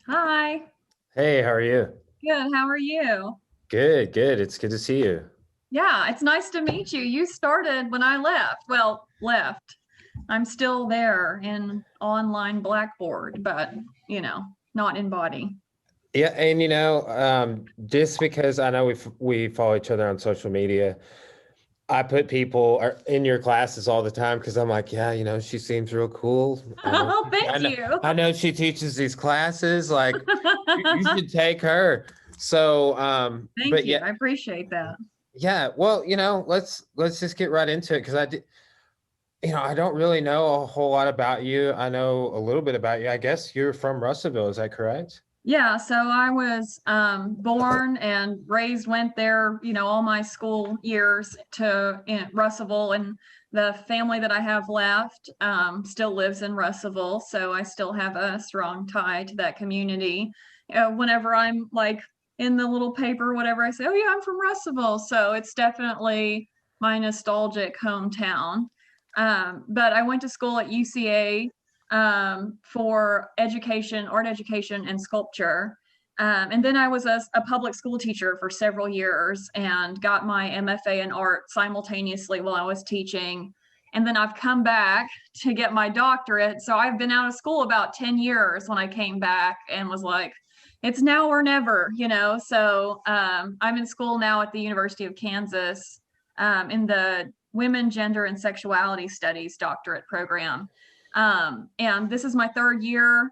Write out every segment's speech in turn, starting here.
Hi. Hey, how are you? Good. How are you? Good, good. It's good to see you. Yeah, it's nice to meet you. You started when I left. Well, left. I'm still there in online Blackboard, but not in body. Yeah, and just because I know we follow each other on social media, I put people in your classes all the time because I'm like, yeah, she seems real cool. Oh, I thank know, you. I know she teaches these classes. Like, you should take her. So, Thank but you. yeah, I appreciate that. yeah. Well, let's just get right into it because I don't really know a whole lot about you. I know a little bit about you. I guess you're from Russellville, is that correct? Yeah, so I was born and raised, went there, all my school years to Russellville, and the family that I have left still lives in Russellville, so I still have a strong tie to that community. Whenever I'm like in the little paper, whatever, I say, "Oh yeah, I'm from Russellville," so it's definitely my nostalgic hometown. But I went to school at UCA for education, art education, and sculpture. And then I was a public school teacher for several years and got my MFA in art simultaneously while I was teaching. And then I've come back to get my doctorate. So I've been out of school about 10 years when I came back and was like, it's now or never. So I'm in school now at the University of Kansas in the Women, Gender, and Sexuality Studies doctorate program. And this is my third year.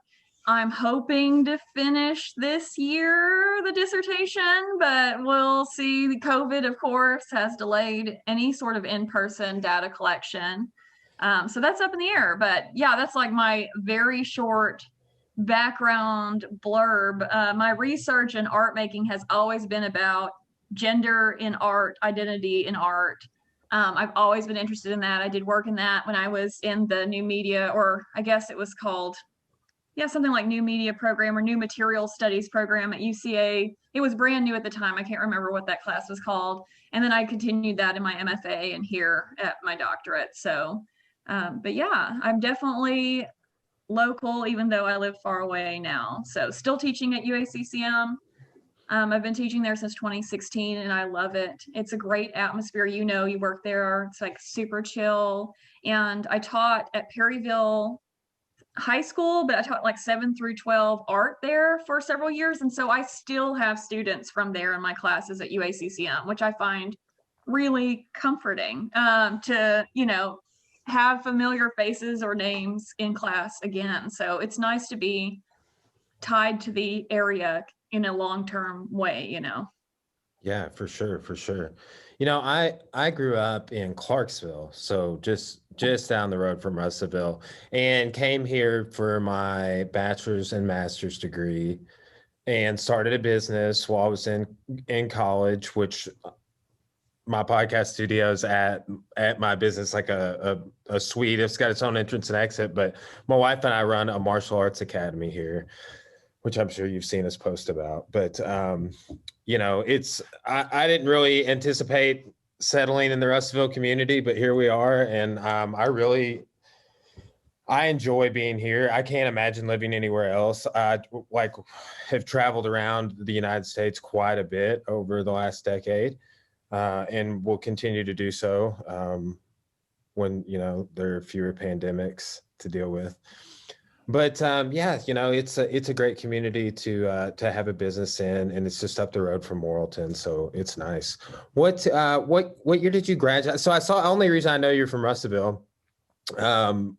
I'm hoping to finish this year the dissertation, but we'll see. The COVID, of course, has delayed any sort of in-person data collection. So that's up in the air. But yeah, that's like my very short background blurb. My research in art making has always been about gender in art, identity in art. I've always been interested in that. I did work in that when I was in the new media, or I guess it was called, yeah, something like new media program or new material studies program at UCA. It was brand new at the time. I can't remember what that class was called. And then I continued that in my MFA and here at my doctorate. So, but yeah, I'm definitely local, even though I live far away now. So, still teaching at UACCM. I've been teaching there since 2016 and I love it. It's a great atmosphere. You work there. It's like super chill. And I taught at Perryville High School, but I taught like 7 through 12 art there for several years. And so I still have students from there in my classes at UACCM, which I find really comforting to have familiar faces or names in class again. So it's nice to be tied to the area in a long-term way. Yeah, for sure, for sure. I grew up in Clarksville, so just down the road from Russellville, and came here for my bachelor's and master's degree, and started a business while I was in college, which my podcast studio is at my business, like a suite. It's got its own entrance and exit, but my wife and I run a martial arts academy here, which I'm sure you've seen us post about. But I didn't really anticipate settling in the Russellville community, but here we are, and I enjoy being here. I can't imagine living anywhere else. I like have traveled around the United States quite a bit over the last decade, and will continue to do so when there are fewer pandemics to deal with. But yeah, it's a great community to have a business in, and it's just up the road from Morrilton, so it's nice. What year did you graduate? So only reason I know you're from Russellville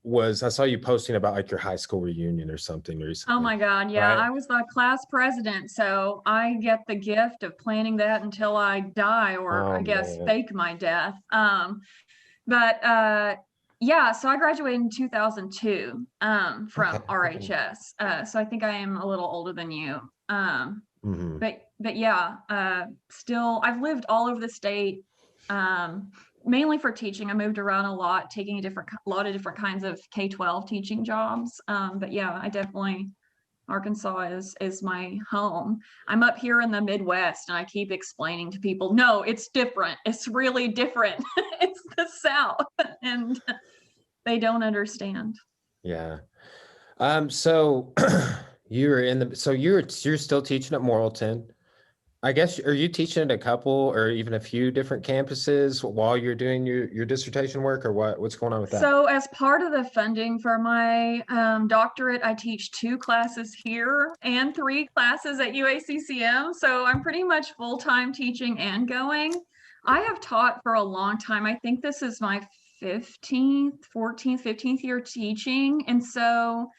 was I saw you posting about like your high school reunion or something Oh recently, my God, yeah, right? I was the class president, so I get the gift of planning that until I die, or Oh I guess man. fake my death. But yeah, so I graduated in 2002 Okay, from cool. RHS. So I think I am a little older than you. Hmm. But yeah, still I've lived all over the state, mainly for teaching. I moved around a lot, taking a lot of different kinds of K-12 teaching jobs. But yeah, I definitely Arkansas is my home. I'm up here in the Midwest and I keep explaining to people, no, it's different. It's really different. It's the South. And they don't understand. Yeah. So you're still teaching at Morrilton. I guess, are you teaching at a couple or even a few different campuses while you're doing your dissertation work, or what's going on with that? So as part of the funding for my doctorate, I teach 2 classes here and 3 classes at UACCM. So I'm pretty much full-time teaching and going. I have taught for a long time. I think this is my 15th year teaching. And so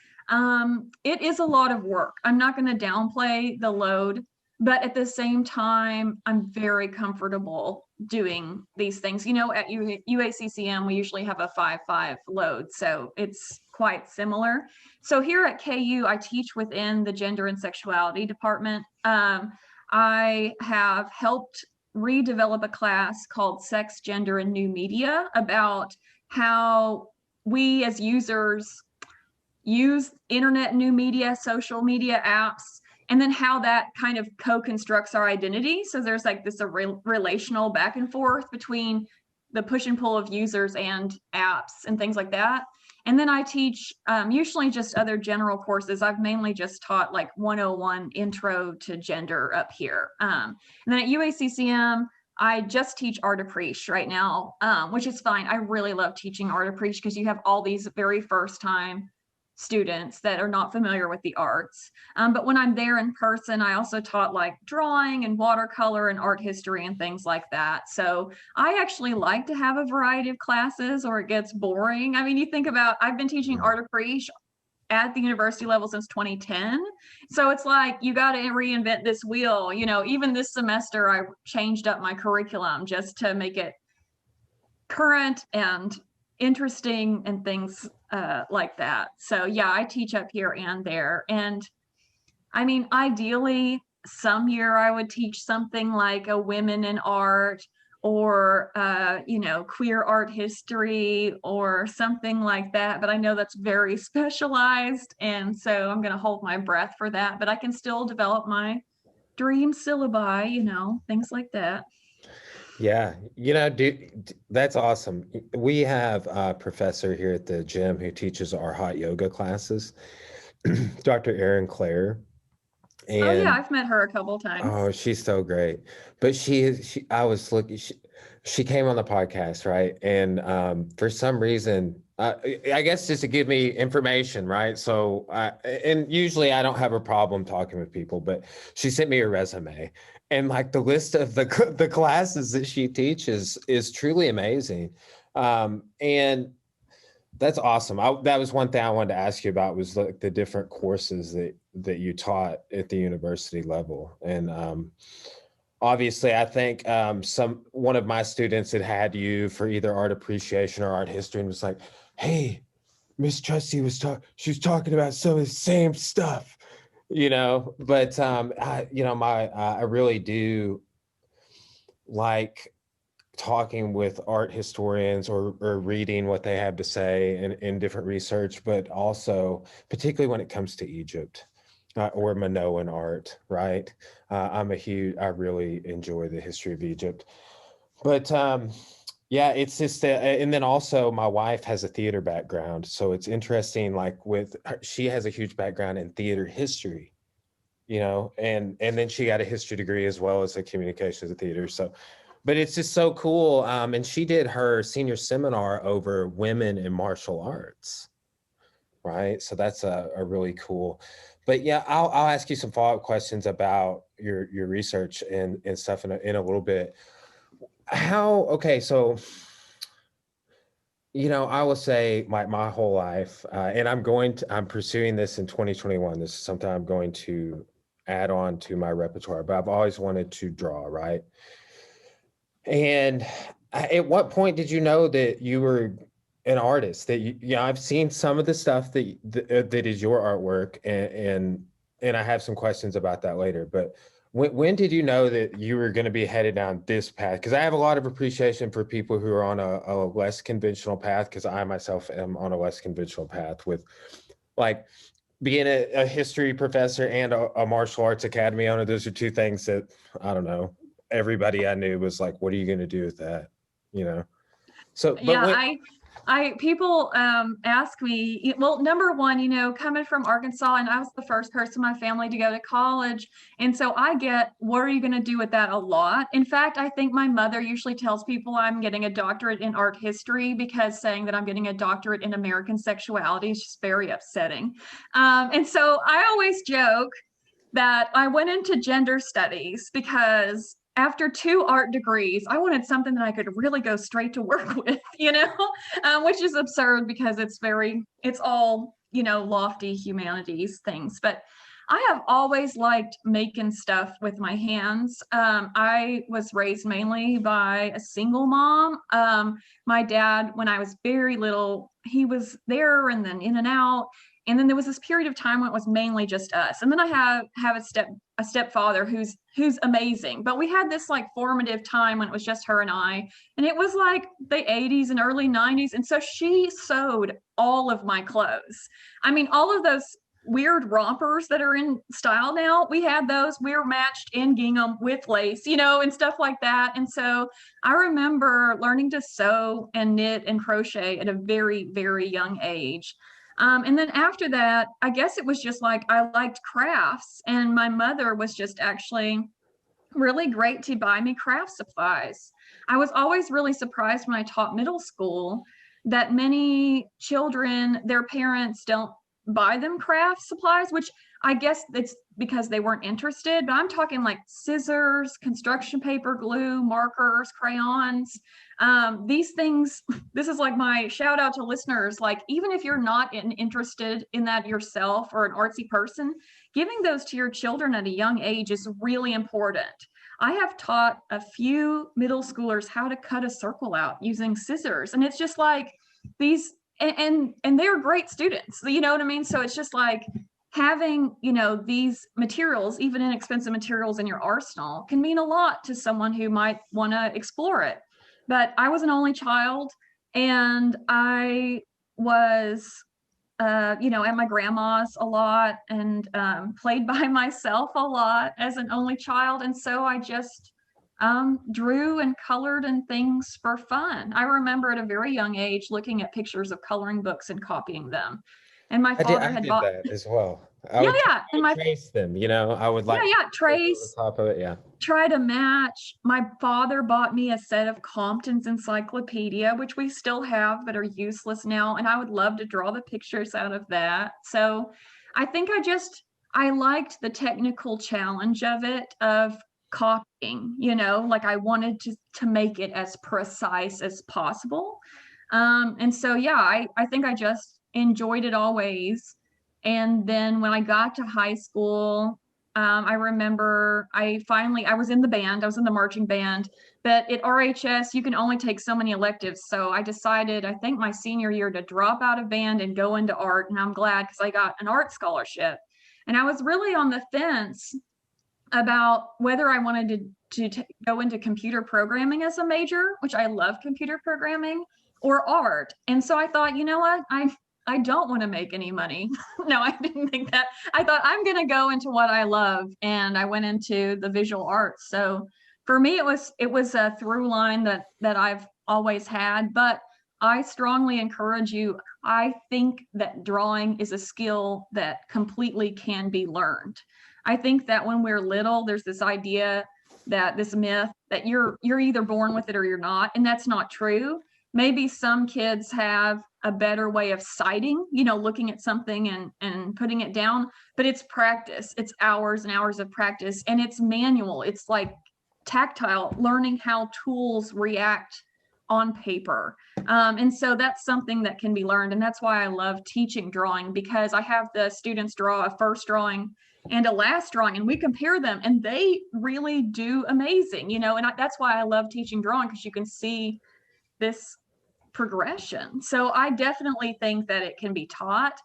it is a lot of work. I'm not going to downplay the load, but at the same time, I'm very comfortable doing these things. You know, at UACCM, we usually have a 5-5 load, so it's quite similar. So here at KU, I teach within the gender and sexuality department. I have helped redevelop a class called Sex, Gender, and New Media about how we as users use internet, new media, social media apps, and then how that kind of co-constructs our identity. So there's like this relational back and forth between the push and pull of users and apps and things like that. And then I teach usually just other general courses. I've mainly just taught like 101 intro to gender up here. And then at UACCM, I just teach art appreciation right now, which is fine. I really love teaching art appreciation because you have all these very first time students that are not familiar with the arts. But when I'm there in person, I also taught like drawing and watercolor and art history and things like that. So I actually like to have a variety of classes or it gets boring. I mean, you think about, I've been teaching art appreciation at the university level since 2010. So it's like, you got to reinvent this wheel. You know, even this semester, I changed up my curriculum just to make it current and interesting and things like that. So yeah, I teach up here and there. And I mean, ideally, some year I would teach something like a women in art or, you know, queer art history or something like that. But I know that's very specialized. And so I'm going to hold my breath for that. But I can still develop my dream syllabi, you know, things like that. Yeah, that's awesome. We have a professor here at the gym who teaches our hot yoga classes, Dr. Erin Clare. Oh yeah, And I've met her a couple times. oh, she's so great. But I was looking, she came on the podcast, right? And for some reason, I guess just to give me information, right? So, and usually I don't have a problem talking with people, but she sent me a resume, and like the list of the classes that she teaches is truly amazing, and that's awesome. That was one thing I wanted to ask you about was like the different courses that you taught at the university level, and obviously, I think one of my students had you for either art appreciation or art history, and was like, "Hey, Miss Trusty she was talking about some of the same stuff, you know." But I really do like talking with art historians or reading what they have to say in different research, but also particularly when it comes to Egypt. Or Minoan art, right? I really enjoy the history of Egypt. But yeah, it's just, and then also my wife has a theater background. So it's interesting, like she has a huge background in theater history, you know, and then she got a history degree as well as a communications of theater. So, but it's just so cool. And she did her senior seminar over women in martial arts. Right. So that's a really cool, but yeah, I'll ask you some follow-up questions about your research and stuff in a little bit. Okay, so I will say my whole life, and I'm pursuing this in 2021. This is something I'm going to add on to my repertoire, but I've always wanted to draw, right? And at what point did you know that you were an artist? That I've seen some of the stuff that is your artwork, and I have some questions about that later. But when did you know that you were going to be headed down this path? Because I have a lot of appreciation for people who are on a less conventional path, because I myself am on a less conventional path with like being a history professor and a martial arts academy owner. Those are two things that, I don't know, everybody I knew was like, what are you going to do with that? So, but Yeah, People ask me, well, number one, coming from Arkansas, and I was the first person in my family to go to college. And so I get, what are you going to do with that, a lot. In fact, I think my mother usually tells people I'm getting a doctorate in art history, because saying that I'm getting a doctorate in American sexuality is just very upsetting. And so I always joke that I went into gender studies because after 2 art degrees, I wanted something that I could really go straight to work with, which is absurd because it's all, lofty humanities things. But I have always liked making stuff with my hands. I was raised mainly by a single mom. My dad, when I was very little, he was there and then in and out. And then there was this period of time when it was mainly just us. And then I have a stepfather who's amazing. But we had this like formative time when it was just her and I. And it was like the 80s and early 90s. And so she sewed all of my clothes. I mean, all of those weird rompers that are in style now, we had those. We were matched in gingham with lace, and stuff like that. And so I remember learning to sew and knit and crochet at a very, very young age. And then after that, I guess it was just like I liked crafts, and my mother was just actually really great to buy me craft supplies. I was always really surprised when I taught middle school that many children, their parents don't buy them craft supplies, which I guess it's because they weren't interested, but I'm talking like scissors, construction paper, glue, markers, crayons. These things, this is like my shout out to listeners, like even if you're not interested in that yourself or an artsy person, giving those to your children at a young age is really important. I have taught a few middle schoolers how to cut a circle out using scissors, and it's just like these, and they're great students, you know what I mean? So it's just like having, these materials, even inexpensive materials in your arsenal, can mean a lot to someone who might want to explore it. But I was an only child, and I was, at my grandma's a lot, and played by myself a lot as an only child. And so I just drew and colored and things for fun. I remember at a very young age looking at pictures of coloring books and copying them. And my father I had did bought, that as well. I yeah, would, yeah. I would trace them, I would Yeah, like yeah, over the trace, top of it. Yeah. try to match. My father bought me a set of Compton's Encyclopedia, which we still have but are useless now. And I would love to draw the pictures out of that. So I think I liked the technical challenge of it, of copying, like I wanted to make it as precise as possible. And so, yeah, I think I just enjoyed it always. And then when I got to high school, I remember I was in the band, I was in the marching band, but at RHS, you can only take so many electives. So I decided, I think my senior year, to drop out of band and go into art. And I'm glad, because I got an art scholarship. And I was really on the fence about whether I wanted to go into computer programming as a major, which I love computer programming, or art. And so I thought, you know what? I don't want to make any money. No, I didn't think that. I thought I'm going to go into what I love, and I went into the visual arts. So for me, it was a through line that I've always had. But I strongly encourage you. I think that drawing is a skill that completely can be learned. I think that when we're little, there's this idea, that this myth that you're either born with it or you're not, and that's not true. Maybe some kids have a better way of sighting, looking at something and putting it down, but it's practice. It's hours and hours of practice, and it's manual. It's like tactile, learning how tools react on paper. And so that's something that can be learned. And that's why I love teaching drawing, because I have the students draw a first drawing and a last drawing, and we compare them, and they really do amazing, and that's why I love teaching drawing, because you can see this progression. So I definitely think that it can be taught.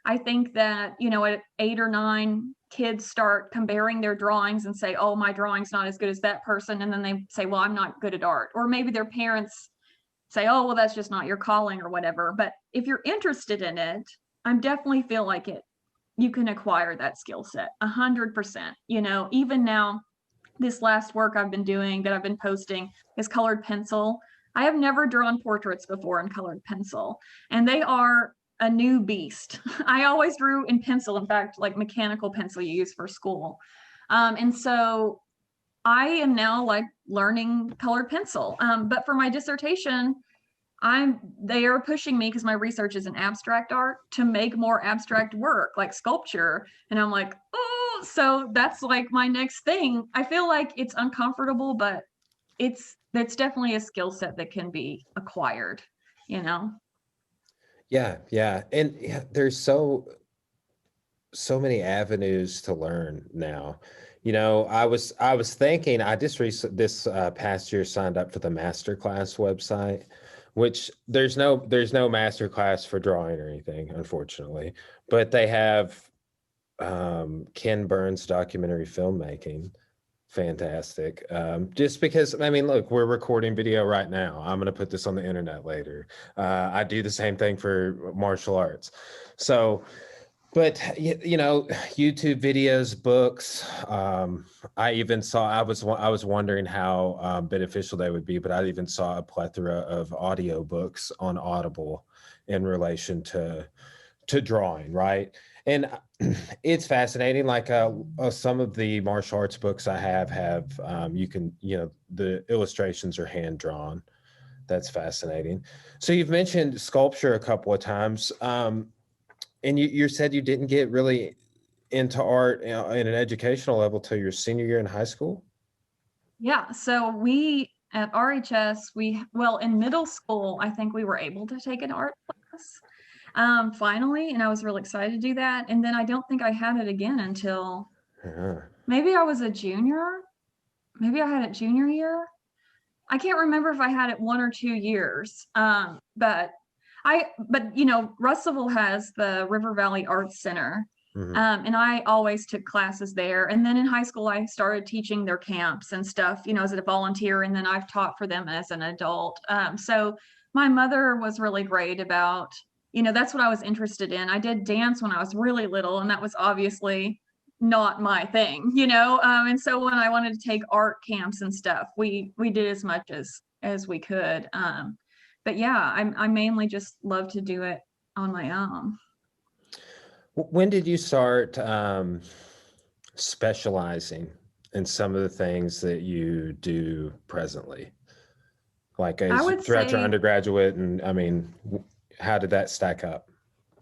I think that, at 8 or 9, kids start comparing their drawings and say, oh, my drawing's not as good as that person. And then they say, well, I'm not good at art. Or maybe their parents say, oh, well, that's just not your calling or whatever. But if you're interested in it, I definitely feel like you can acquire that skill set 100%. Even now, this last work I've been doing that I've been posting is colored pencil. I have never drawn portraits before in colored pencil, and they are a new beast. I always drew in pencil, in fact, like mechanical pencil you use for school. And so I am now like learning colored pencil. But for my dissertation, they are pushing me, because my research is in abstract art, to make more abstract work like sculpture. And I'm like, oh, so that's like my next thing. I feel like it's uncomfortable, but it's definitely a skill set that can be acquired, you know? Yeah, yeah. And yeah, there's so many avenues to learn now. I was thinking I just this past year signed up for the masterclass website, which there's no masterclass for drawing or anything, unfortunately, but they have Ken Burns documentary filmmaking. Fantastic. Just because, I mean, look, we're recording video right now. I'm going to put this on the internet later. I do the same thing for martial arts. So, but YouTube videos, books. I even saw. I was wondering how beneficial they would be, but I even saw a plethora of audio books on Audible in relation to drawing, right? And it's fascinating. Like some of the martial arts books I have the illustrations are hand drawn. That's fascinating. So you've mentioned sculpture a couple of times. And you said you didn't get really into art in an educational level till your senior year in high school? Yeah, so we at RHS, well, in middle school, I think we were able to take an art class, finally, and I was really excited to do that. And then I don't think I had it again until Uh-huh. maybe I was a junior. Maybe I had it junior year. I can't remember if I had it 1 or 2 years. But Russellville has the River Valley Arts Center. Mhm. And I always took classes there. And then in high school, I started teaching their camps and stuff, as a volunteer. And then I've taught for them as an adult. So my mother was really great about, that's what I was interested in. I did dance when I was really little, and that was obviously not my thing, and so when I wanted to take art camps and stuff, we did as much as we could. But yeah, I mainly just love to do it on my own. When did you start specializing in some of the things that you do presently? Like I as would throughout your say, undergraduate, and I mean, how did that stack up?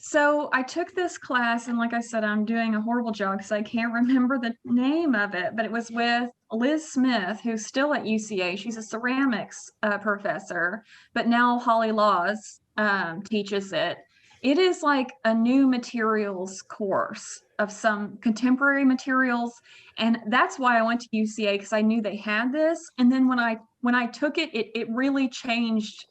so I took this class, and like I said, I'm doing a horrible job because I can't remember the name of it, but it was with Liz Smith, who's still at UCA. She's a ceramics professor, but now Holly Laws teaches it. It is like a new materials course of some contemporary materials, and that's why I went to UCA, because I knew they had this. And then when I took it, it really changed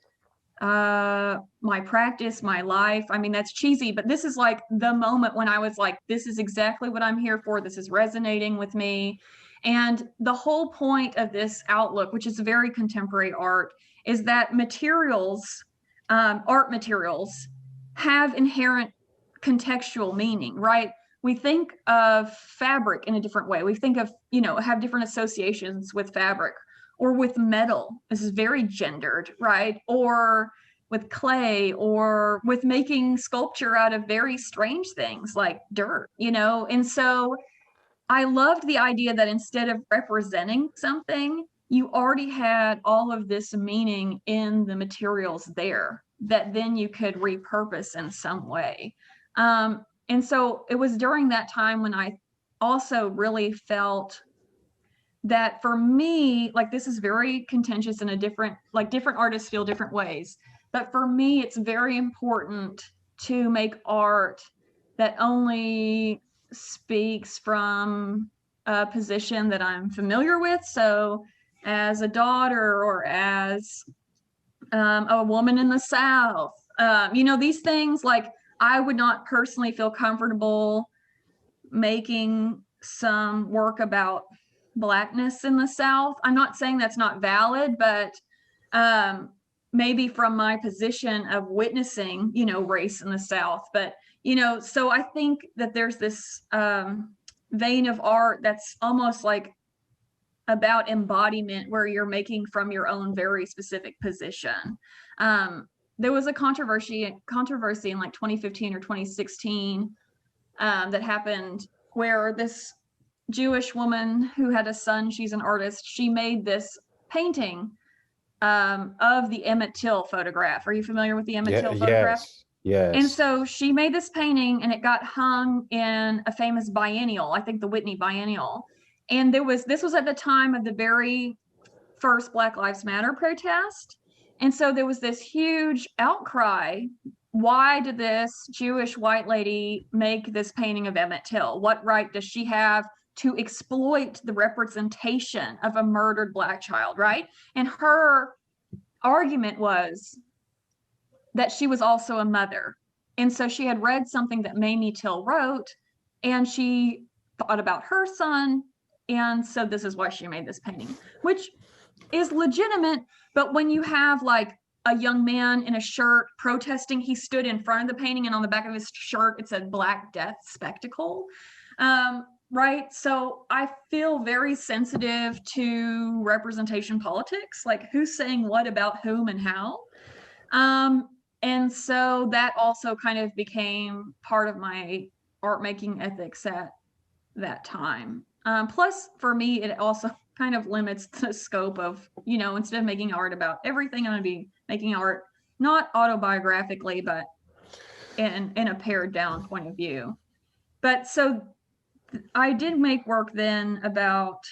my practice, my life. I mean, that's cheesy, but this is like the moment when I was like, this is exactly what I'm here for. This is resonating with me. And the whole point of this outlook, which is very contemporary art, is that materials, art materials, have inherent contextual meaning, right? We think of fabric in a different way. We think of, have different associations with fabric, or with metal. This is very gendered, right? Or with clay, or with making sculpture out of very strange things like dirt, And so I loved the idea that instead of representing something, you already had all of this meaning in the materials there that then you could repurpose in some way. And so it was during that time when I also really felt that, for me, like, this is very contentious, in a different artists feel different ways. But for me, it's very important to make art that only speaks from a position that I'm familiar with. So as a daughter, or as a woman in the South, these things, like, I would not personally feel comfortable making some work about Blackness in the South. I'm not saying that's not valid, but maybe from my position of witnessing, race in the South. But, so I think that there's this vein of art that's almost like about embodiment where you're making from your own very specific position. There was a controversy in like 2015 or 2016 that happened where this Jewish woman who had a son, she's an artist, she made this painting of the Emmett Till photograph. Are you familiar with the Emmett Till photograph? And Yes. so she made this painting and it got hung in a famous biennial, I think the Whitney Biennial. And this was at the time of the very first Black Lives Matter protest. And so there was this huge outcry. Why did this Jewish white lady make this painting of Emmett Till? What right does she have to exploit the representation of a murdered Black child, right? And her argument was that she was also a mother. And so she had read something that Mamie Till wrote, and she thought about her son. And so this is why she made this painting, which is legitimate. But when you have like a young man in a shirt protesting, he stood in front of the painting and on the back of his shirt, it said Black Death Spectacle. Right. So I feel very sensitive to representation politics, like who's saying what about whom and how. And so that also kind of became part of my art making ethics at that time. Plus, for me, it also kind of limits the scope of, instead of making art about everything, I'm going to be making art not autobiographically, but in a pared down point of view. But so I did make work then about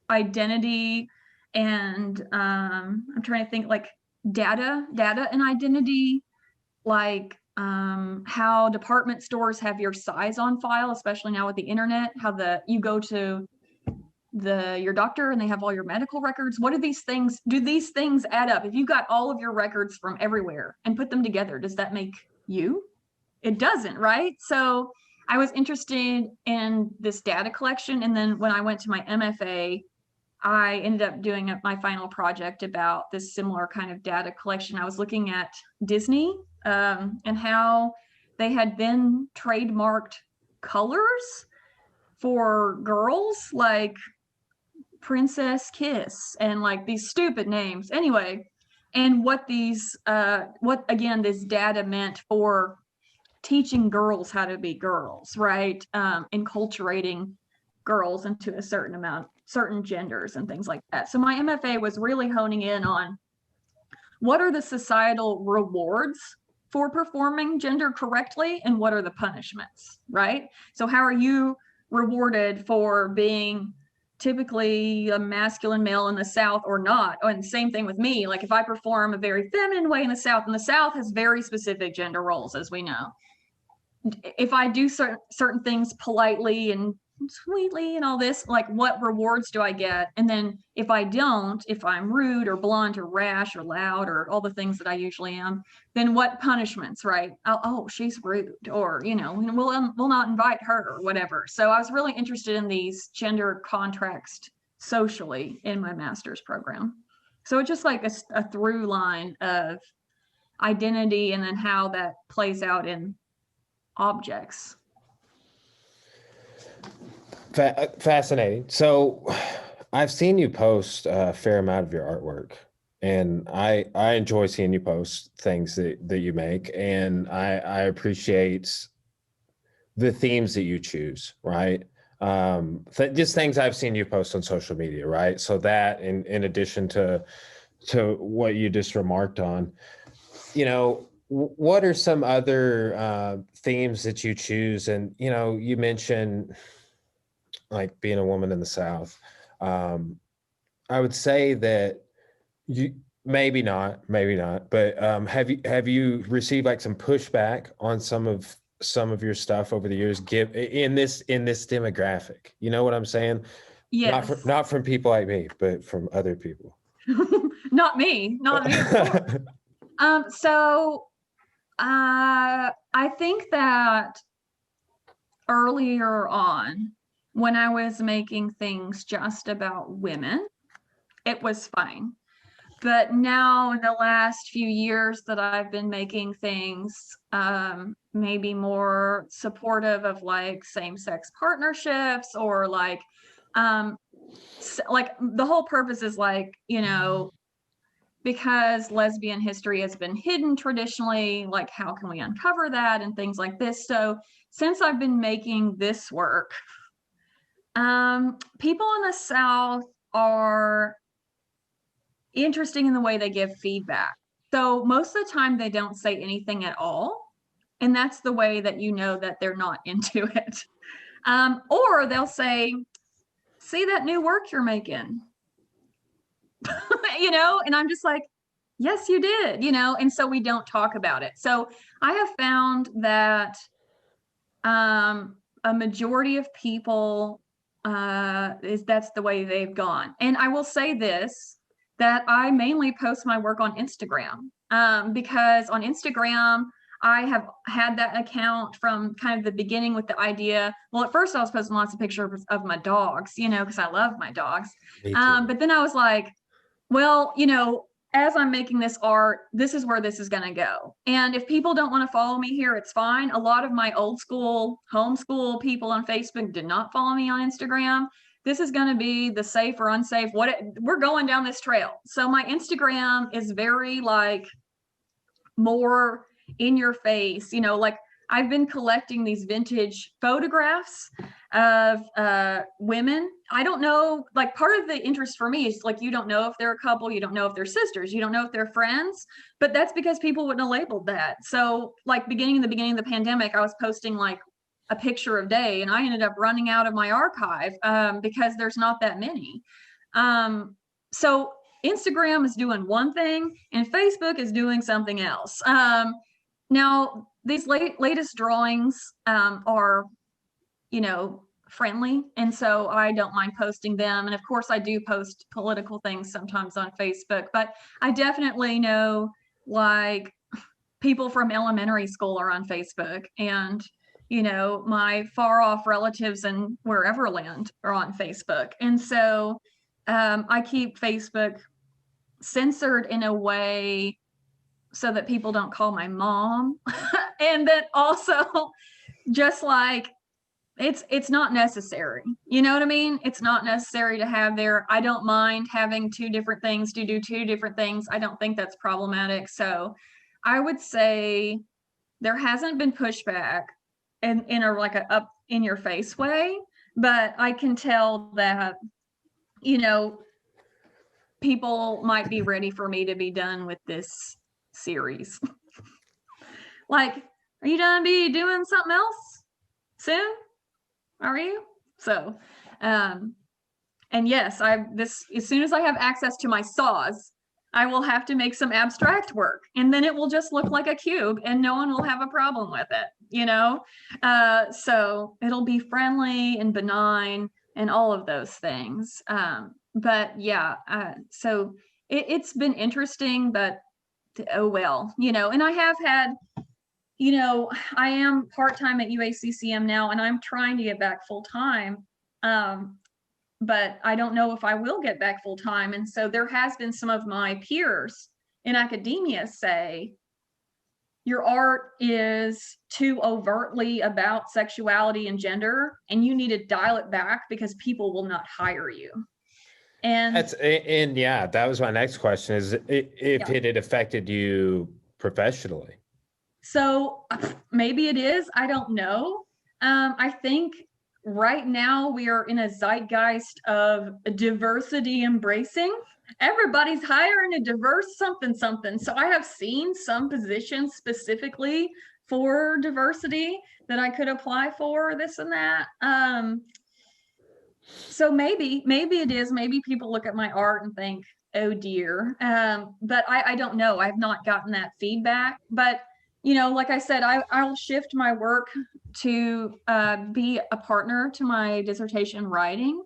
identity and I'm trying to think like data and identity, like how department stores have your size on file, especially now with the internet, how you go to your doctor and they have all your medical records. Do these things add up? If you got all of your records from everywhere and put them together, does that make you? It doesn't, right? So I was interested in this data collection. And then when I went to my MFA, I ended up doing my final project about this similar kind of data collection. I was looking at Disney and how they had then trademarked colors for girls, like Princess Kiss and like these stupid names. Anyway, and what this data meant for teaching girls how to be girls, right? Enculturating girls into a certain genders and things like that. So my MFA was really honing in on what are the societal rewards for performing gender correctly and what are the punishments, right? So how are you rewarded for being typically a masculine male in the South or not? Oh, and same thing with me. Like if I perform a very feminine way in the South, and the South has very specific gender roles, as we know. If I do certain things politely and sweetly and all this, like what rewards do I get? And then if I don't, if I'm rude or blunt or rash or loud or all the things that I usually am, then what punishments, right? Oh, she's rude, or we'll not invite her or whatever. So I was really interested in these gender contracts socially in my master's program. So it's just like a through line of identity and then how that plays out in objects. Fascinating. So I've seen you post a fair amount of your artwork, and I enjoy seeing you post things that you make, and I appreciate the themes that you choose, right? Just things I've seen you post on social media, right? So that in addition to what you just remarked on, what are some other themes that you choose? And you mentioned like being a woman in the South. I would say that you maybe not, but have you received like some pushback on some of your stuff over the years, in this demographic? You know what I'm saying? Yes. Not from people like me, but from other people. Not me. So I think that earlier on, when I was making things just about women, it was fine. But now in the last few years that I've been making things maybe more supportive of like same-sex partnerships or like like the whole purpose is like, because lesbian history has been hidden traditionally, like how can we uncover that and things like this. So since I've been making this work, people in the South are interesting in the way they give feedback. So most of the time they don't say anything at all. And that's the way that that they're not into it. Or they'll say, see that new work you're making, and I'm just like, yes, you did, and so we don't talk about it. So I have found that a majority of people, that's the way they've gone. And I will say this, that I mainly post my work on Instagram, because on Instagram, I have had that account from kind of the beginning with the idea. Well, at first I was posting lots of pictures of my dogs, because I love my dogs. But then I was like, well, as I'm making this art, this is where this is going to go. And if people don't want to follow me here, it's fine. A lot of my old school homeschool people on Facebook did not follow me on Instagram. This is going to be the safe or unsafe. We're going down this trail. So my Instagram is very like more in your face, like I've been collecting these vintage photographs of women. I don't know, like part of the interest for me is like, you don't know if they're a couple, you don't know if they're sisters, you don't know if they're friends, but that's because people wouldn't have labeled that. So like the beginning of the pandemic, I was posting like a picture a day, and I ended up running out of my archive because there's not that many. So Instagram is doing one thing and Facebook is doing something else. Now, these latest drawings are, friendly. And so I don't mind posting them. And of course, I do post political things sometimes on Facebook. But I definitely know, like, people from elementary school are on Facebook. And, my far off relatives in wherever land are on Facebook. And so I keep Facebook censored in a way so that people don't call my mom. And that also just like it's not necessary. You know what I mean? It's not necessary to have there. I don't mind having two different things to do two different things. I don't think that's problematic. So I would say there hasn't been pushback in a like a up in your face way, but I can tell that, people might be ready for me to be done with this series. Like, are you gonna be doing something else soon? Are you? So, and yes, as soon as I have access to my saws, I will have to make some abstract work, and then it will just look like a cube and no one will have a problem with it, so it'll be friendly and benign and all of those things. But yeah, so it's been interesting, but oh well, and I have had, I am part-time at UACCM now, and I'm trying to get back full-time. But I don't know if I will get back full-time. And so there has been some of my peers in academia say, your art is too overtly about sexuality and gender, and you need to dial it back because people will not hire you. And yeah, that was my next question, is if it had affected you professionally. So maybe it is, I don't know. I think right now we are in a zeitgeist of diversity embracing. Everybody's hiring a diverse something. So I have seen some positions specifically for diversity that I could apply for, this and that. So maybe it is. Maybe people look at my art and think, oh dear. But I don't know. I've not gotten that feedback. But like I said, I'll shift my work to be a partner to my dissertation writing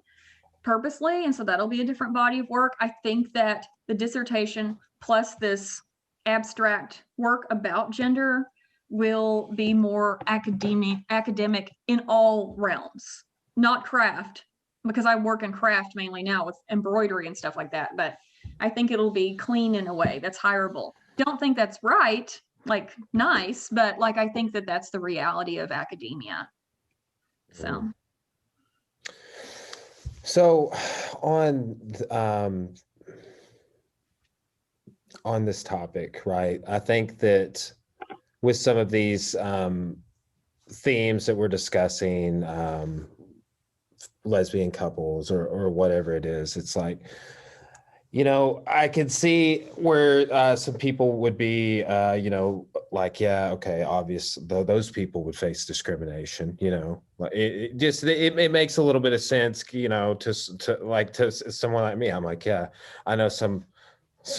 purposely. And so that'll be a different body of work. I think that the dissertation plus this abstract work about gender will be more academic in all realms, not craft, because I work in craft mainly now with embroidery and stuff like that. But I think it'll be clean in a way that's hireable. Don't think that's right. Like nice, but like I think that that's the reality of academia. So So on on this topic, right? I think that with some of these themes that we're discussing, lesbian couples or whatever it is, it's like, I could see where some people would be, like, yeah, okay, obvious, those people would face discrimination. Like it makes a little bit of sense, to someone like me. I'm like, yeah, I know some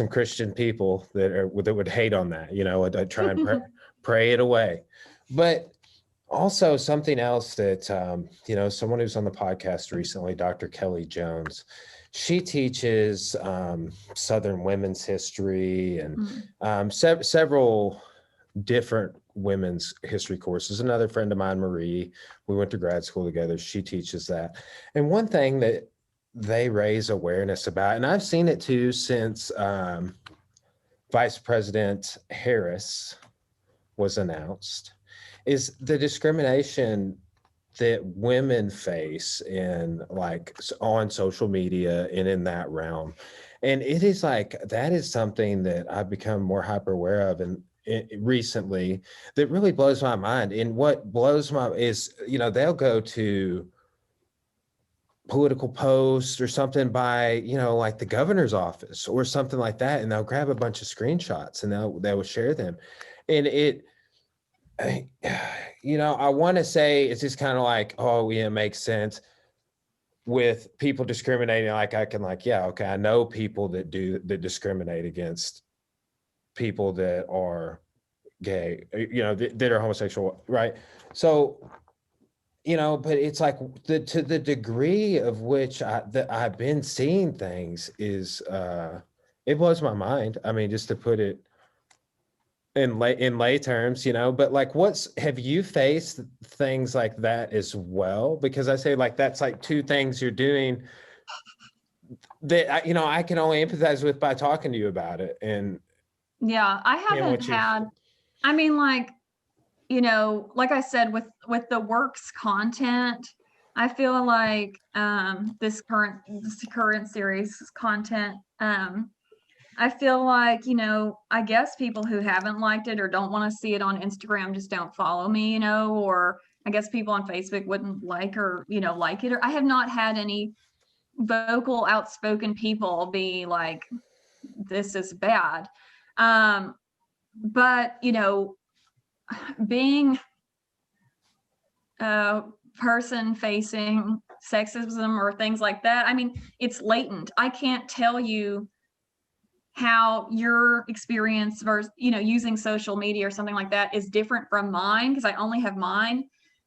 Christian people that would hate on that. I'd try and pray it away, but also something else that someone who's on the podcast recently, Dr. Kelly Jones, she teaches Southern women's history and several different women's history courses. Another friend of mine, Marie, we went to grad school together. She teaches that. And one thing that they raise awareness about, and I've seen it too since Vice President Harris was announced, is the discrimination that women face in on social media and in that realm. And it is that is something that I've become more hyper aware of and recently that really blows my mind. And what blows my is, they'll go to political post or something by, like the governor's office or something like that. And they'll grab a bunch of screenshots and they will share them. And I want to say it's just kind of like, oh yeah, it makes sense with people discriminating. Like I can yeah, okay, I know people that discriminate against people that are gay, that are homosexual, right? So, but it's like to the degree of which I've been seeing things is it blows my mind. I mean, just to put it in lay terms, but have you faced things like that as well? Because I say that's like two things you're doing that I can only empathize with by talking to you about it. And yeah, I haven't had, I mean, like I said, with the works content, I feel like this current series content, I feel like, I guess people who haven't liked it or don't want to see it on Instagram just don't follow me, or I guess people on Facebook wouldn't like like it. Or I have not had any vocal, outspoken people be like, this is bad. But, being a person facing sexism or things like that, I mean, it's latent. I can't tell you how your experience versus, using social media or something like that is different from mine because I only have mine.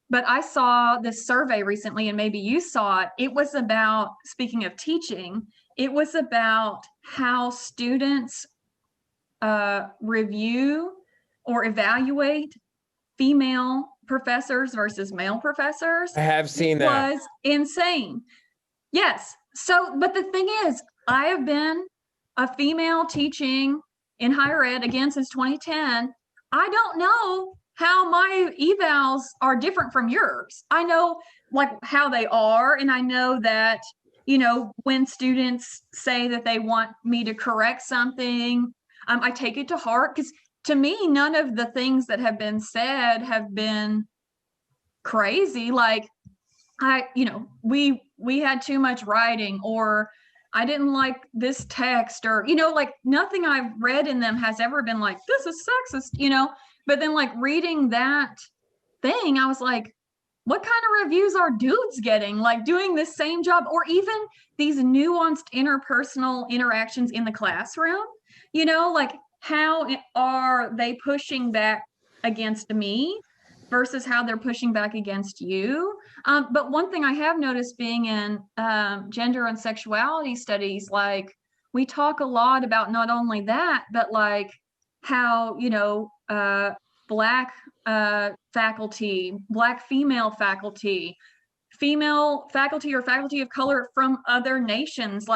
But I saw this survey recently, and maybe you saw it. It was about, speaking of teaching, it was about how students review or evaluate female professors versus male professors. I have seen that. It was insane. Yes. So, but the thing is, I have been a female teaching in higher ed again since 2010. I don't know how my evals are different from yours. I know how they are, and I know that when students say that they want me to correct something, I take it to heart, because to me, none of the things that have been said have been crazy. Like we had too much writing, or I didn't like this text, or nothing I've read in them has ever been like, this is sexist, but then reading that thing, I was like, what kind of reviews are dudes getting, doing this same job, or even these nuanced interpersonal interactions in the classroom, how are they pushing back against me versus how they're pushing back against you. But one thing I have noticed being in gender and sexuality studies, we talk a lot about not only that, but how, Black faculty, Black female faculty or faculty of color from other nations,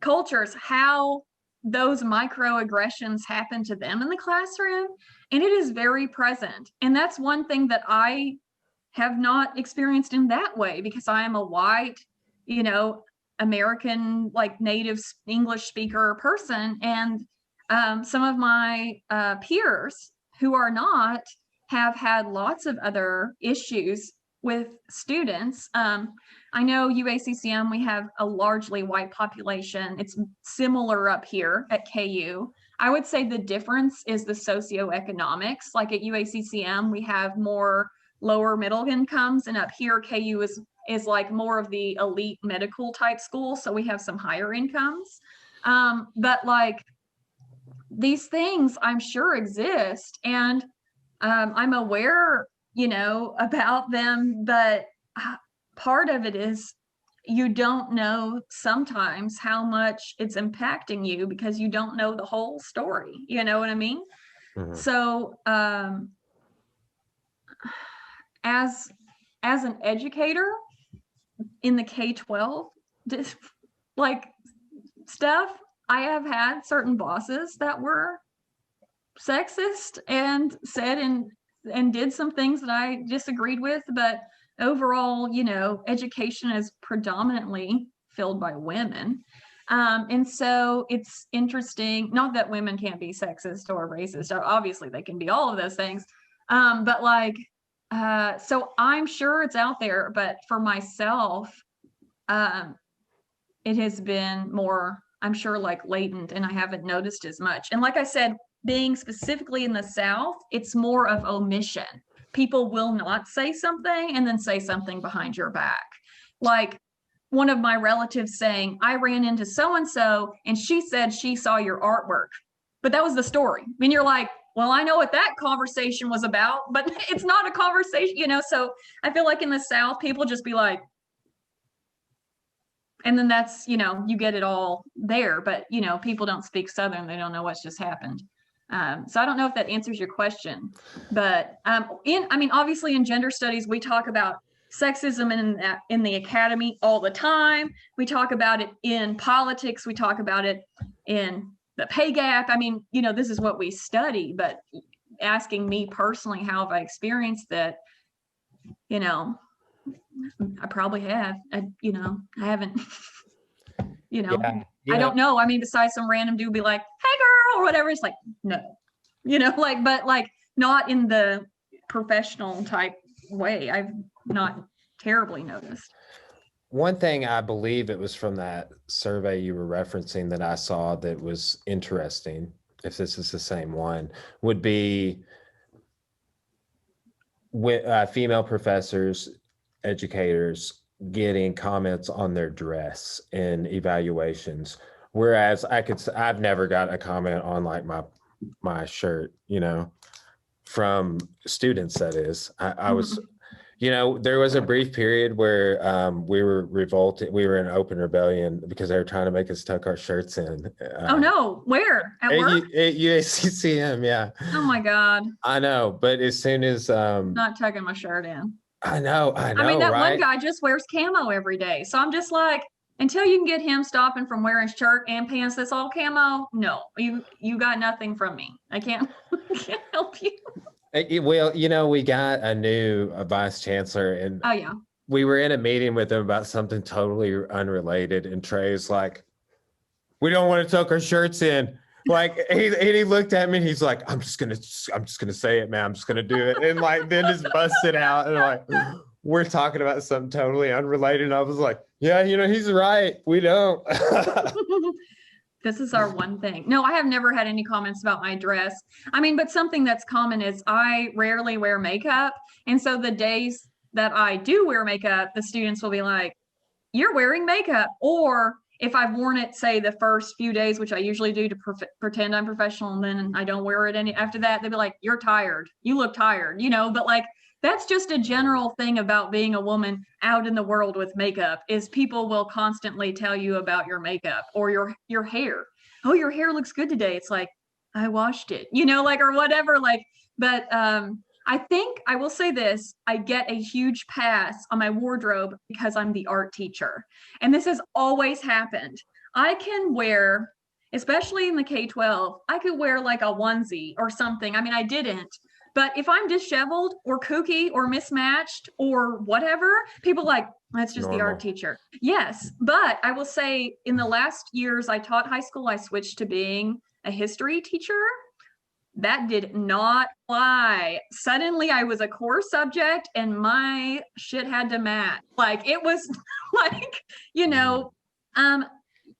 cultures, how those microaggressions happen to them in the classroom. And it is very present. And that's one thing that I have not experienced in that way, because I am a white you know, American, like native English speaker person. And some of my peers who are not have had lots of other issues with students. I know UACCM, we have a largely white population. It's similar up here at KU. I would say the difference is the socioeconomics. Like at UACCM, we have more lower middle incomes, and up here, KU is like more of the elite medical type school. So we have some higher incomes. But like these things I'm sure exist, and I'm aware, you know, about them, but part of it is you don't know sometimes how much it's impacting you because you don't know the whole story. You know what I mean? Mm-hmm. So as an educator in the K-12 like stuff, I have had certain bosses that were sexist and said and did some things that I disagreed with, but overall, you know, education is predominantly filled by women. And so it's interesting, not that women can't be sexist or racist, obviously they can be all of those things. But like, so I'm sure it's out there, but for myself, it has been more, I'm sure, like latent, and I haven't noticed as much. And like I said, being specifically in the South, it's more of omission. People will not say something and then say something behind your back. Like one of my relatives saying, I ran into so-and-so and she said she saw your artwork, but that was the story. And you're like, well, I know what that conversation was about, but it's not a conversation, you know? So I feel like in the South, people just be like, and then that's, you know, you get it all there, but you know, people don't speak Southern. They don't know what's just happened. So I don't know if that answers your question, but obviously in gender studies, we talk about sexism in the academy all the time. We talk about it in politics. We talk about it in the pay gap. I mean, you know, this is what we study, but asking me personally, how have I experienced that? You know, I probably have, I haven't, you know, I don't know. I mean, besides some random dude be like, hey girl, or whatever. It's like, no, you know, like, but like not in the professional type way. I've not terribly noticed. One thing, I believe it was from that survey you were referencing that I saw that was interesting, if this is the same one, would be with female professors, educators getting comments on their dress in evaluations, whereas I've never got a comment on like my shirt, you know, from students. That is, I was, you know, there was a brief period where we were revolted. We were in open rebellion because they were trying to make us tuck our shirts in. Oh no, where? At work? At UACCM, yeah. Oh my God. I know, but as soon as not tucking my shirt in. I know. I mean, that right? one guy just wears camo every day. So I'm just like, until you can get him stopping from wearing shirt and pants that's all camo, no, you got nothing from me. I can't help you. Well, you know, we got a new vice chancellor, and oh yeah, we were in a meeting with him about something totally unrelated, and Trey's like, we don't want to tuck our shirts in. Like he looked at me and he's like, I'm just gonna say it, man. I'm just gonna do it. And like then just busted out and like, we're talking about something totally unrelated. And I was like, yeah, you know, he's right. We don't. This is our one thing. No, I have never had any comments about my dress. I mean, but something that's common is I rarely wear makeup. And so the days that I do wear makeup, the students will be like, you're wearing makeup. Or if I've worn it, say the first few days, which I usually do to pretend I'm professional, and then I don't wear it any after that, they'd be like, you're tired. You look tired, you know, but like, that's just a general thing about being a woman out in the world with makeup is people will constantly tell you about your makeup or your hair. Oh, your hair looks good today. It's like, I washed it, you know, like, or whatever. Like, but I think I will say this, I get a huge pass on my wardrobe because I'm the art teacher. And this has always happened. I can wear, especially in the K-12, I could wear like a onesie or something. I mean, I didn't, But if I'm disheveled or kooky or mismatched or whatever, people like, that's just the art teacher. Yes. But I will say in the last years I taught high school, I switched to being a history teacher. That did not fly. Suddenly I was a core subject and my shit had to match. Like it was like,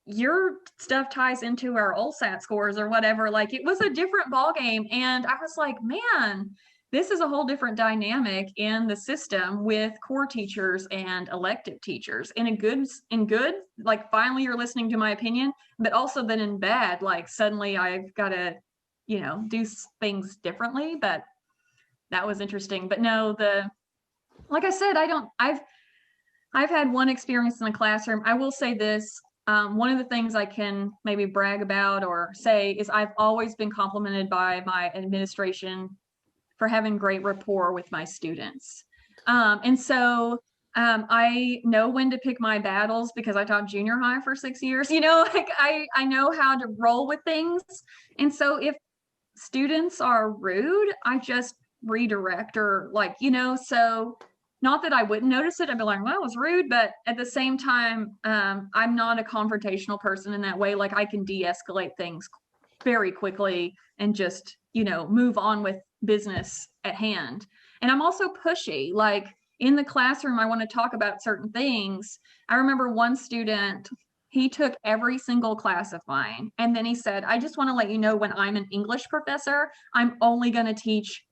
your stuff ties into our LSAT scores or whatever. Like it was a different ball game. And I was like, man, this is a whole different dynamic in the system with core teachers and elective teachers in good, like finally you're listening to my opinion, but also then in bad, like suddenly I've got to, do things differently. But that was interesting. But no, like I said, I've had one experience in the classroom. I will say this. One of the things I can maybe brag about or say is I've always been complimented by my administration for having great rapport with my students. And so I know when to pick my battles because I taught junior high for 6 years, like I know how to roll with things. And so if students are rude, I just redirect or so not that I wouldn't notice it. I'd be like, well, it was rude. But at the same time, I'm not a confrontational person in that way. Like I can de-escalate things very quickly and just, move on with business at hand. And I'm also pushy. Like in the classroom, I want to talk about certain things. I remember one student, he took every single class of mine. And then he said, I just want to let you know when I'm an English professor, I'm only going to teach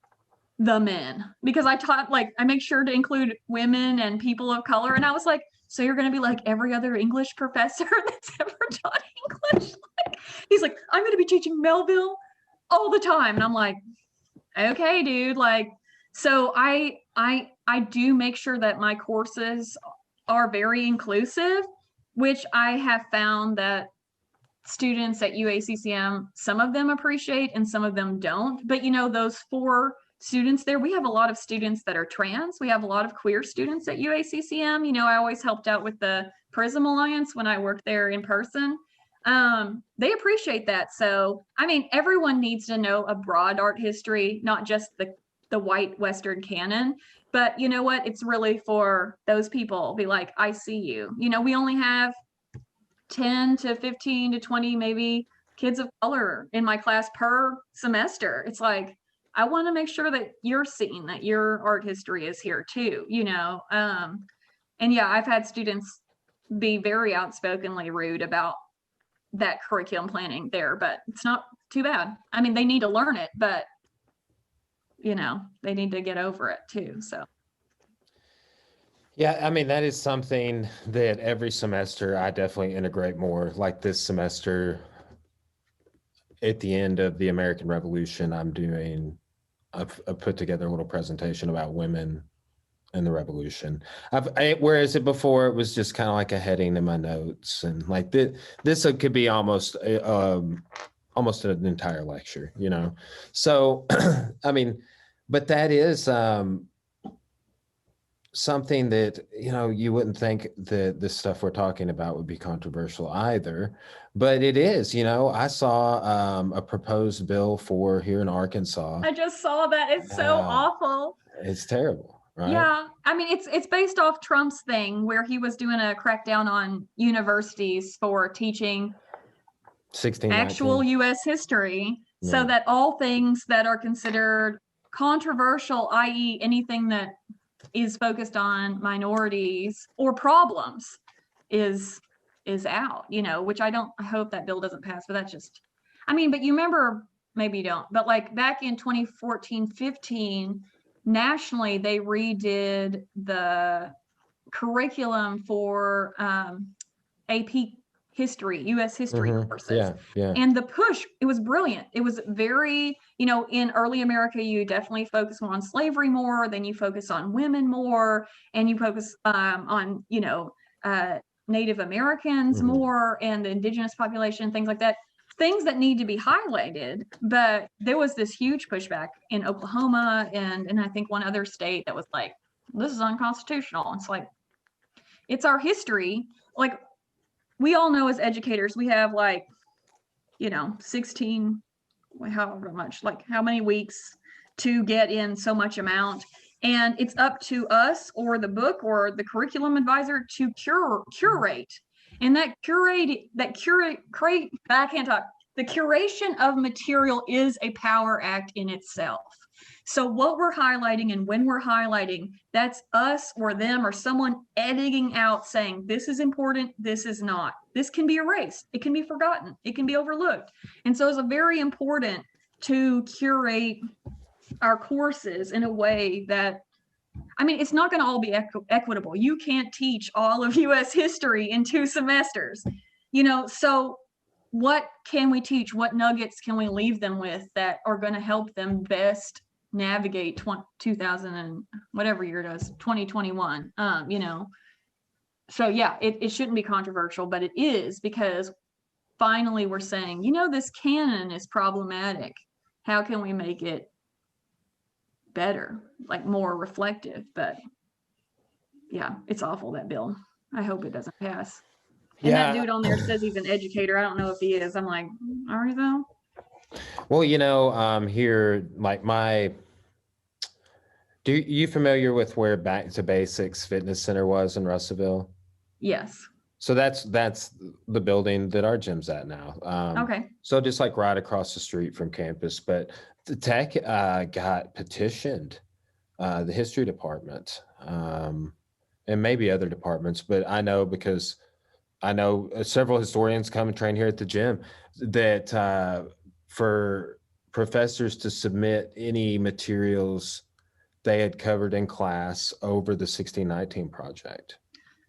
the men because I taught I make sure to include women and people of color. And I was like, so you're going to be like every other English professor that's ever taught English? He's like, I'm going to be teaching Melville all the time. And I'm like, okay, dude. So I do make sure that my courses are very inclusive, which I have found that students at UACCM, some of them appreciate and some of them don't. But those 4 students there, we have a lot of students that are trans. We have a lot of queer students at UACCM. I always helped out with the Prism Alliance when I worked there in person. They appreciate that. So, everyone needs to know a broad art history, not just the white Western canon. But you know what? It's really for those people. Be like, I see you. We only have 10 to 15 to 20 maybe kids of color in my class per semester. It's like, I want to make sure that you're seeing that your art history is here too, and yeah, I've had students be very outspokenly rude about that curriculum planning there, but it's not too bad. They need to learn it, but they need to get over it too. So. Yeah, that is something that every semester I definitely integrate more. Like this semester, at the end of the American Revolution, I've put together a little presentation about women and the revolution. Whereas before it was just kind of like a heading in my notes, and like this could be almost an entire lecture, So, but that is something that, you wouldn't think that the stuff we're talking about would be controversial either, but it is. I saw a proposed bill here in Arkansas. I just saw that. It's so awful. It's terrible, right? Yeah. It's based off Trump's thing where he was doing a crackdown on universities for teaching actual U.S. history, so that all things that are considered controversial, i.e. anything that is focused on minorities or problems is out, which I hope that bill doesn't pass, but that's just, but you remember, maybe you don't, but back in 2014-15, nationally, they redid the curriculum for AP history, U.S. history courses. Yeah. And the push, it was brilliant. It was very, in early America, you definitely focus more on slavery more, then you focus on women more, and you focus on, Native Americans more, and the indigenous population, things like that. Things that need to be highlighted. But there was this huge pushback in Oklahoma and I think one other state that was like, this is unconstitutional. It's like, it's our history. We all know as educators, we have 16, however much, how many weeks to get in so much amount. And it's up to us or the book or the curriculum advisor to curate. And I can't talk. The curation of material is a power act in itself. So what we're highlighting and when we're highlighting, that's us or them or someone editing out saying, this is important, this is not. This can be erased, it can be forgotten, it can be overlooked. And so it's very important to curate our courses in a way that, I mean, it's not going to all be equitable. You can't teach all of US history in 2 semesters, so what can we teach? What nuggets can we leave them with that are going to help them best navigate 2000 and whatever year it is, 2021? So yeah, it shouldn't be controversial, but it is, because finally we're saying, this canon is problematic. How can we make it better, like more reflective? But yeah, it's awful, that bill. I hope it doesn't pass. And that dude on there says he's an educator. I don't know if he is. I'm like, are you though? Well, here, like you familiar with where Back to Basics Fitness Center was in Russellville? Yes. So that's the building that our gym's at now. Okay. So just like right across the street from campus, but the tech got petitioned, the history department, and maybe other departments, but I know because I know several historians come and train here at the gym that for professors to submit any materials they had covered in class over the 1619 project.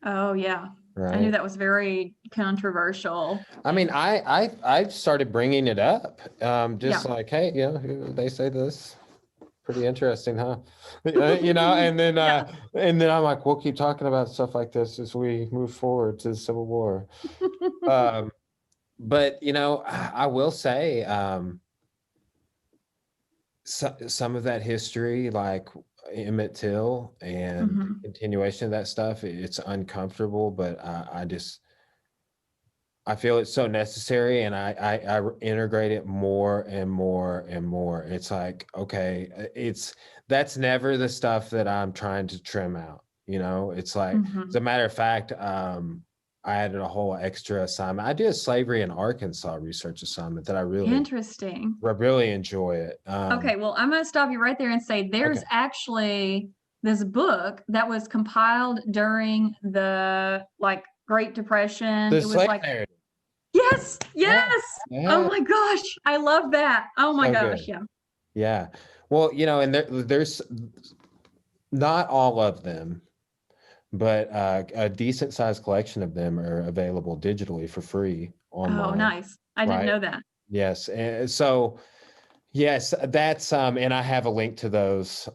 Oh yeah. Right. I knew that was very controversial. I mean, I started bringing it up, like, hey, they say this. Pretty interesting, huh? And then and then I'm like, we'll keep talking about stuff like this as we move forward to the Civil War. But I will say, some of that history, like Emmett Till and continuation of that stuff, it's uncomfortable, but I feel it's so necessary, and I integrate it more and more and more. It's like, okay, that's never the stuff that I'm trying to trim out. It's like, as a matter of fact, I added a whole extra assignment. I did a slavery in Arkansas research assignment that I really enjoy it. Okay, well, I'm going to stop you right there and say there's actually this book that was compiled during the Great Depression. It was narrative. Yes. Yeah. Oh my gosh, I love that. Oh my gosh, good. Yeah. Well, and there's not all of them, but a decent sized collection of them are available digitally for free online. Oh, nice. I didn't know that. Yes. And so, yes, that's and I have a link to those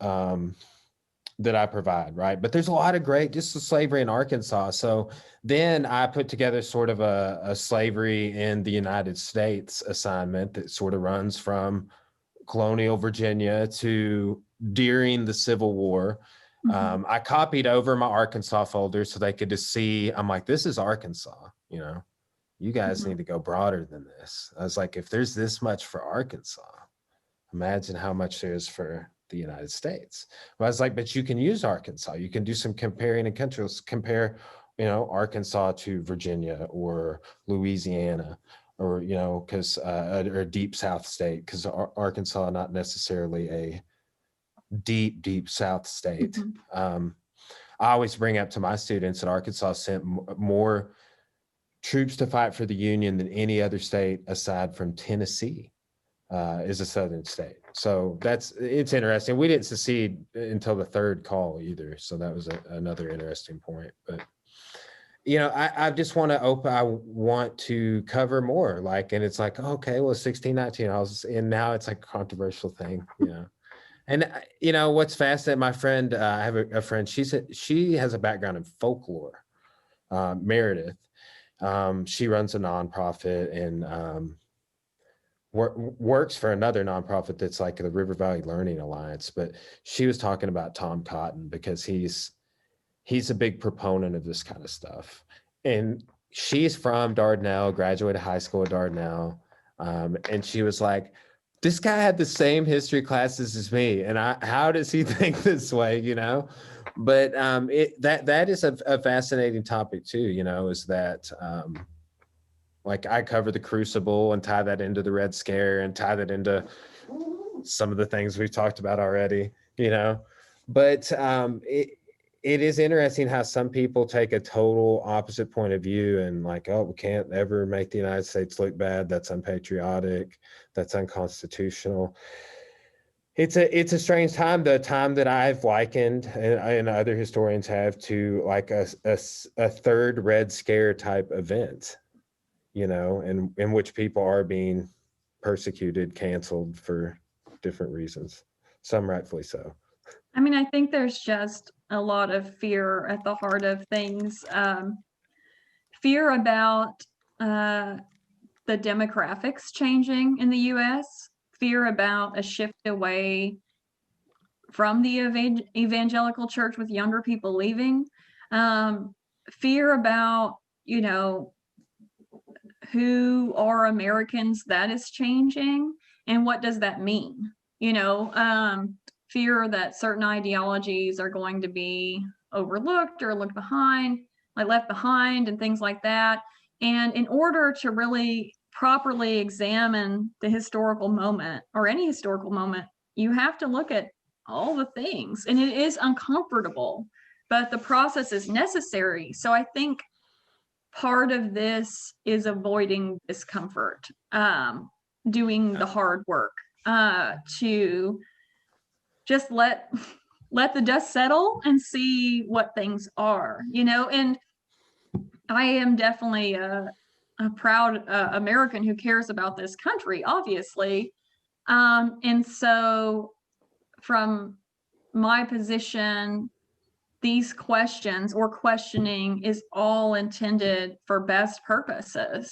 that I provide, right? But there's a lot of great, just the slavery in Arkansas. So then I put together sort of a slavery in the United States assignment that sort of runs from colonial Virginia to during the Civil War. I copied over my Arkansas folder so they could just see, I'm like, this is Arkansas, you guys need to go broader than this. I was like, if there's this much for Arkansas, imagine how much there is for the United States. Well, I was like, but you can use Arkansas. You can do some comparing and compare, Arkansas to Virginia or Louisiana or, because or deep South state, because Arkansas not necessarily a deep South state. I always bring up to my students that Arkansas sent more troops to fight for the Union than any other state aside from Tennessee. Is a southern state. So it's interesting. We didn't secede until the third call either. So that was another interesting point. But, I just want to I want to cover more, and it's like, okay, well, 1619, and now it's like a controversial thing, And, what's fascinating, my friend, I have a friend, she has a background in folklore, Meredith. She runs a nonprofit and, works for another nonprofit that's like the River Valley Learning Alliance, but she was talking about Tom Cotton because he's a big proponent of this kind of stuff. And she's from Dardanelle, graduated high school at Dardanelle. And she was like, this guy had the same history classes as me, and how does he think this way, you know? But that is a fascinating topic too, you know, is that like I cover the Crucible and tie that into the Red Scare and tie that into some of the things we've talked about already, you know. But it is interesting how some people take a total opposite point of view and like, oh, we can't ever make the United States look bad. That's unpatriotic. That's unconstitutional. It's a strange time. The time that I've likened, and other historians have, to like a third Red Scare type event, you know, in which people are being persecuted, canceled for different reasons, some rightfully so. I mean, I think there's just a lot of fear at the heart of things. Fear about the demographics changing in the US, fear about a shift away from the evangelical church with younger people leaving, fear about, you know, who are Americans, that is changing, and what does that mean? You know, fear that certain ideologies are going to be overlooked or looked behind, like left behind, and things like that. And in order to really properly examine the historical moment or any historical moment, you have to look at all the things, and it is uncomfortable, but the process is necessary. So I think part of this is avoiding discomfort, doing the hard work, to just let the dust settle and see what things are, you know. And I am definitely a proud American who cares about this country, obviously. And so from my position, these questions or questioning is all intended for best purposes,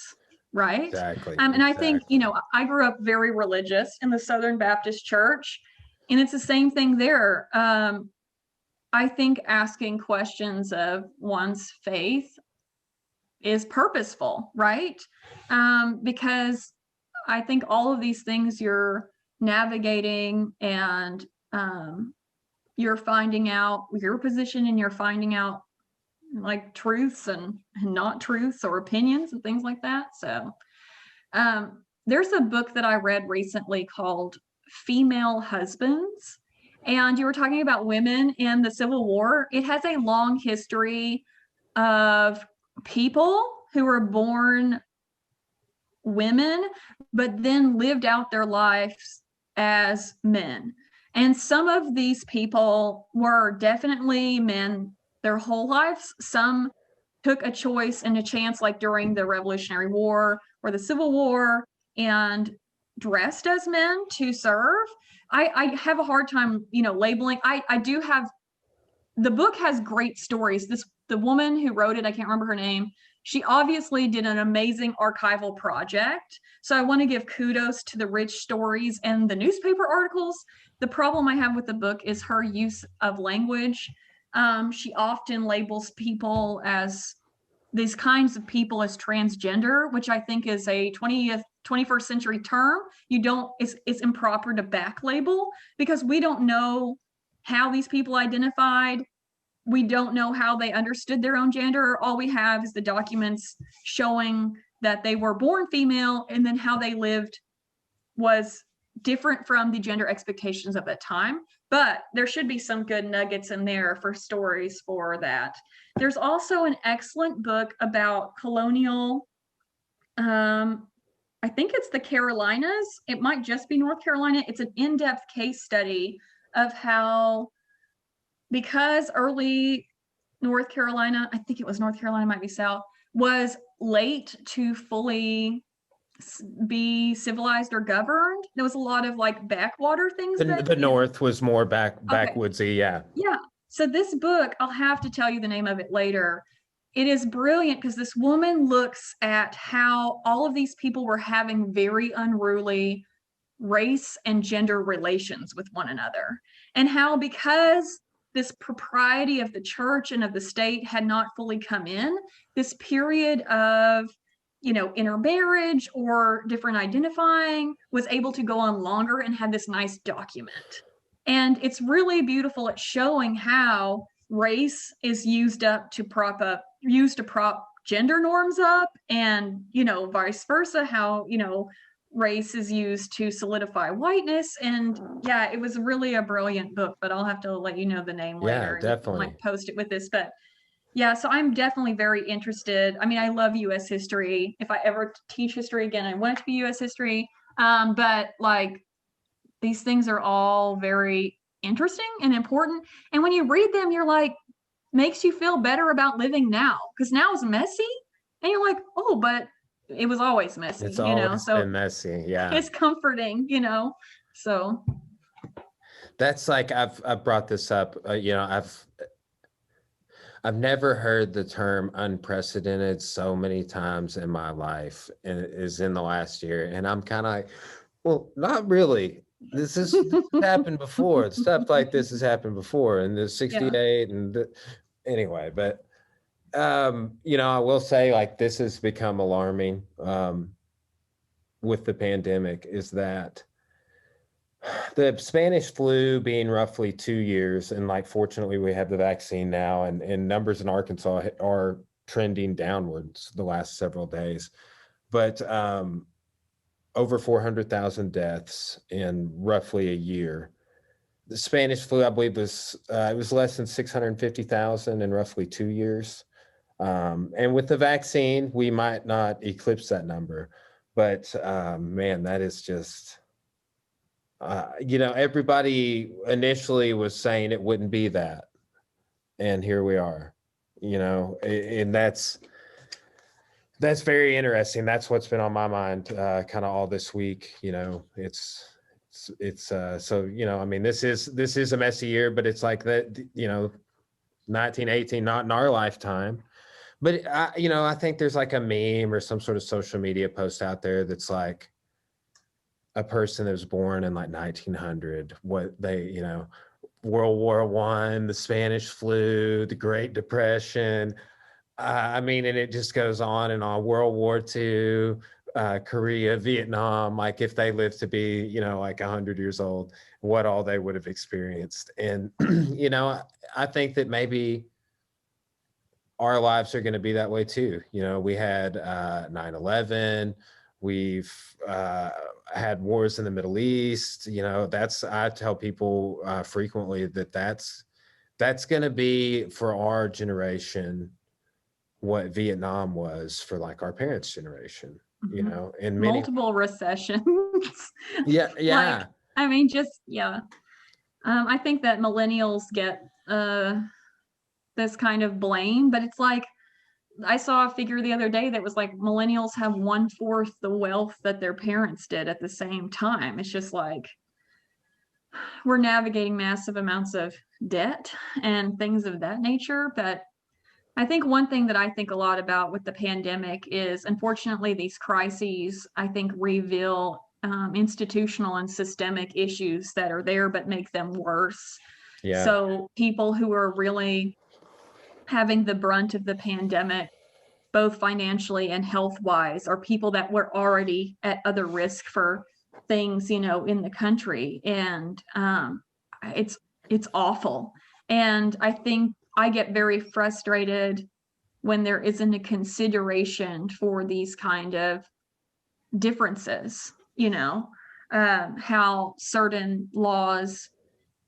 right? Exactly. And I think, you know, I grew up very religious in the Southern Baptist Church, and it's the same thing there. I think asking questions of one's faith is purposeful, right? Because I think all of these things you're navigating, and you're finding out your position, and you're finding out like truths and not truths or opinions and things like that. So there's a book that I read recently called Female Husbands, and you were talking about women in the Civil War. It has a long history of people who were born women but then lived out their lives as men. And some of these people were definitely men their whole lives. Some took a choice and a chance, like during the Revolutionary War or the Civil War, and dressed as men to serve. I have a hard time, you know, labeling. I do have, the book has great stories. The woman who wrote it, I can't remember her name, she obviously did an amazing archival project. So I want to give kudos to the rich stories and the newspaper articles. The problem I have with the book is her use of language. She often labels people as these kinds of people as transgender, which I think is a 21st century term. It's improper to back label, because we don't know how these people identified. We don't know how they understood their own gender. All we have is the documents showing that they were born female, and then how they lived was different from the gender expectations of that time. But there should be some good nuggets in there for stories for that. There's also an excellent book about colonial, I think it's the Carolinas. It might just be North Carolina. It's an in-depth case study of how, because early North Carolina, I think it was North Carolina, might be South, was late to fully be civilized or governed. There was a lot of like backwater things. The North was more backwoodsy, yeah. Yeah. So this book, I'll have to tell you the name of it later. It is brilliant because this woman looks at how all of these people were having very unruly race and gender relations with one another, and how, because this propriety of the church and of the state had not fully come in, this period of intermarriage or different identifying was able to go on longer and had this nice document. And it's really beautiful at showing how race is used to prop gender norms up, and vice versa, how race is used to solidify whiteness. And yeah, it was really a brilliant book, but I'll have to let you know the name later. Yeah, definitely. And, post it with this, but yeah, so I'm definitely very interested. I mean, I love US history. If I ever teach history again, I want it to be US history. But like, these things are all very interesting and important. And when you read them, you're like, makes you feel better about living now, because now is messy. And you're like, oh, but it was always messy, It's always so been messy. Yeah. it's comforting, so. That's like, I've brought this up, I've never heard the term unprecedented so many times in my life, and it is in the last year. And I'm kind of like, well, not really. This has happened before. Stuff like this has happened before, and the 68 anyway, but I will say, like, this has become alarming with the pandemic, is that the Spanish flu being roughly 2 years, and like, fortunately we have the vaccine now, and numbers in Arkansas are trending downwards the last several days, but over 400,000 deaths in roughly a year. The Spanish flu, I believe, was it was less than 650,000 in roughly 2 years. And with the vaccine, we might not eclipse that number, but man, that is just, everybody initially was saying it wouldn't be that, and here we are, and that's very interesting. That's what's been on my mind kind of all this week. So I mean, this is a messy year, but it's like that, 1918, not in our lifetime. But I think there's like a meme or some sort of social media post out there that's like a person that was born in like 1900, what they, World War I, the Spanish flu, the Great Depression. I mean, and it just goes on and on. World War II, Korea, Vietnam. Like, if they lived to be, like 100 years old, what all they would have experienced. And I think that maybe our lives are going to be that way too. We had 9/11. We've had wars in the Middle East. I tell people frequently that's going to be, for our generation, what Vietnam was for like our parents' generation, and multiple recessions. Yeah. Like, I mean, just, yeah. I think that millennials get this kind of blame, but it's like, I saw a figure the other day that was like, millennials have 1/4 the wealth that their parents did at the same time. It's just like, we're navigating massive amounts of debt and things of that nature. But I think one thing that I think a lot about with the pandemic is, unfortunately, these crises, I think, reveal institutional and systemic issues that are there, but make them worse. Yeah. So people who are really having the brunt of the pandemic, both financially and health-wise, are people that were already at other risk for things, in the country. And it's awful. And I think I get very frustrated when there isn't a consideration for these kind of differences, how certain laws,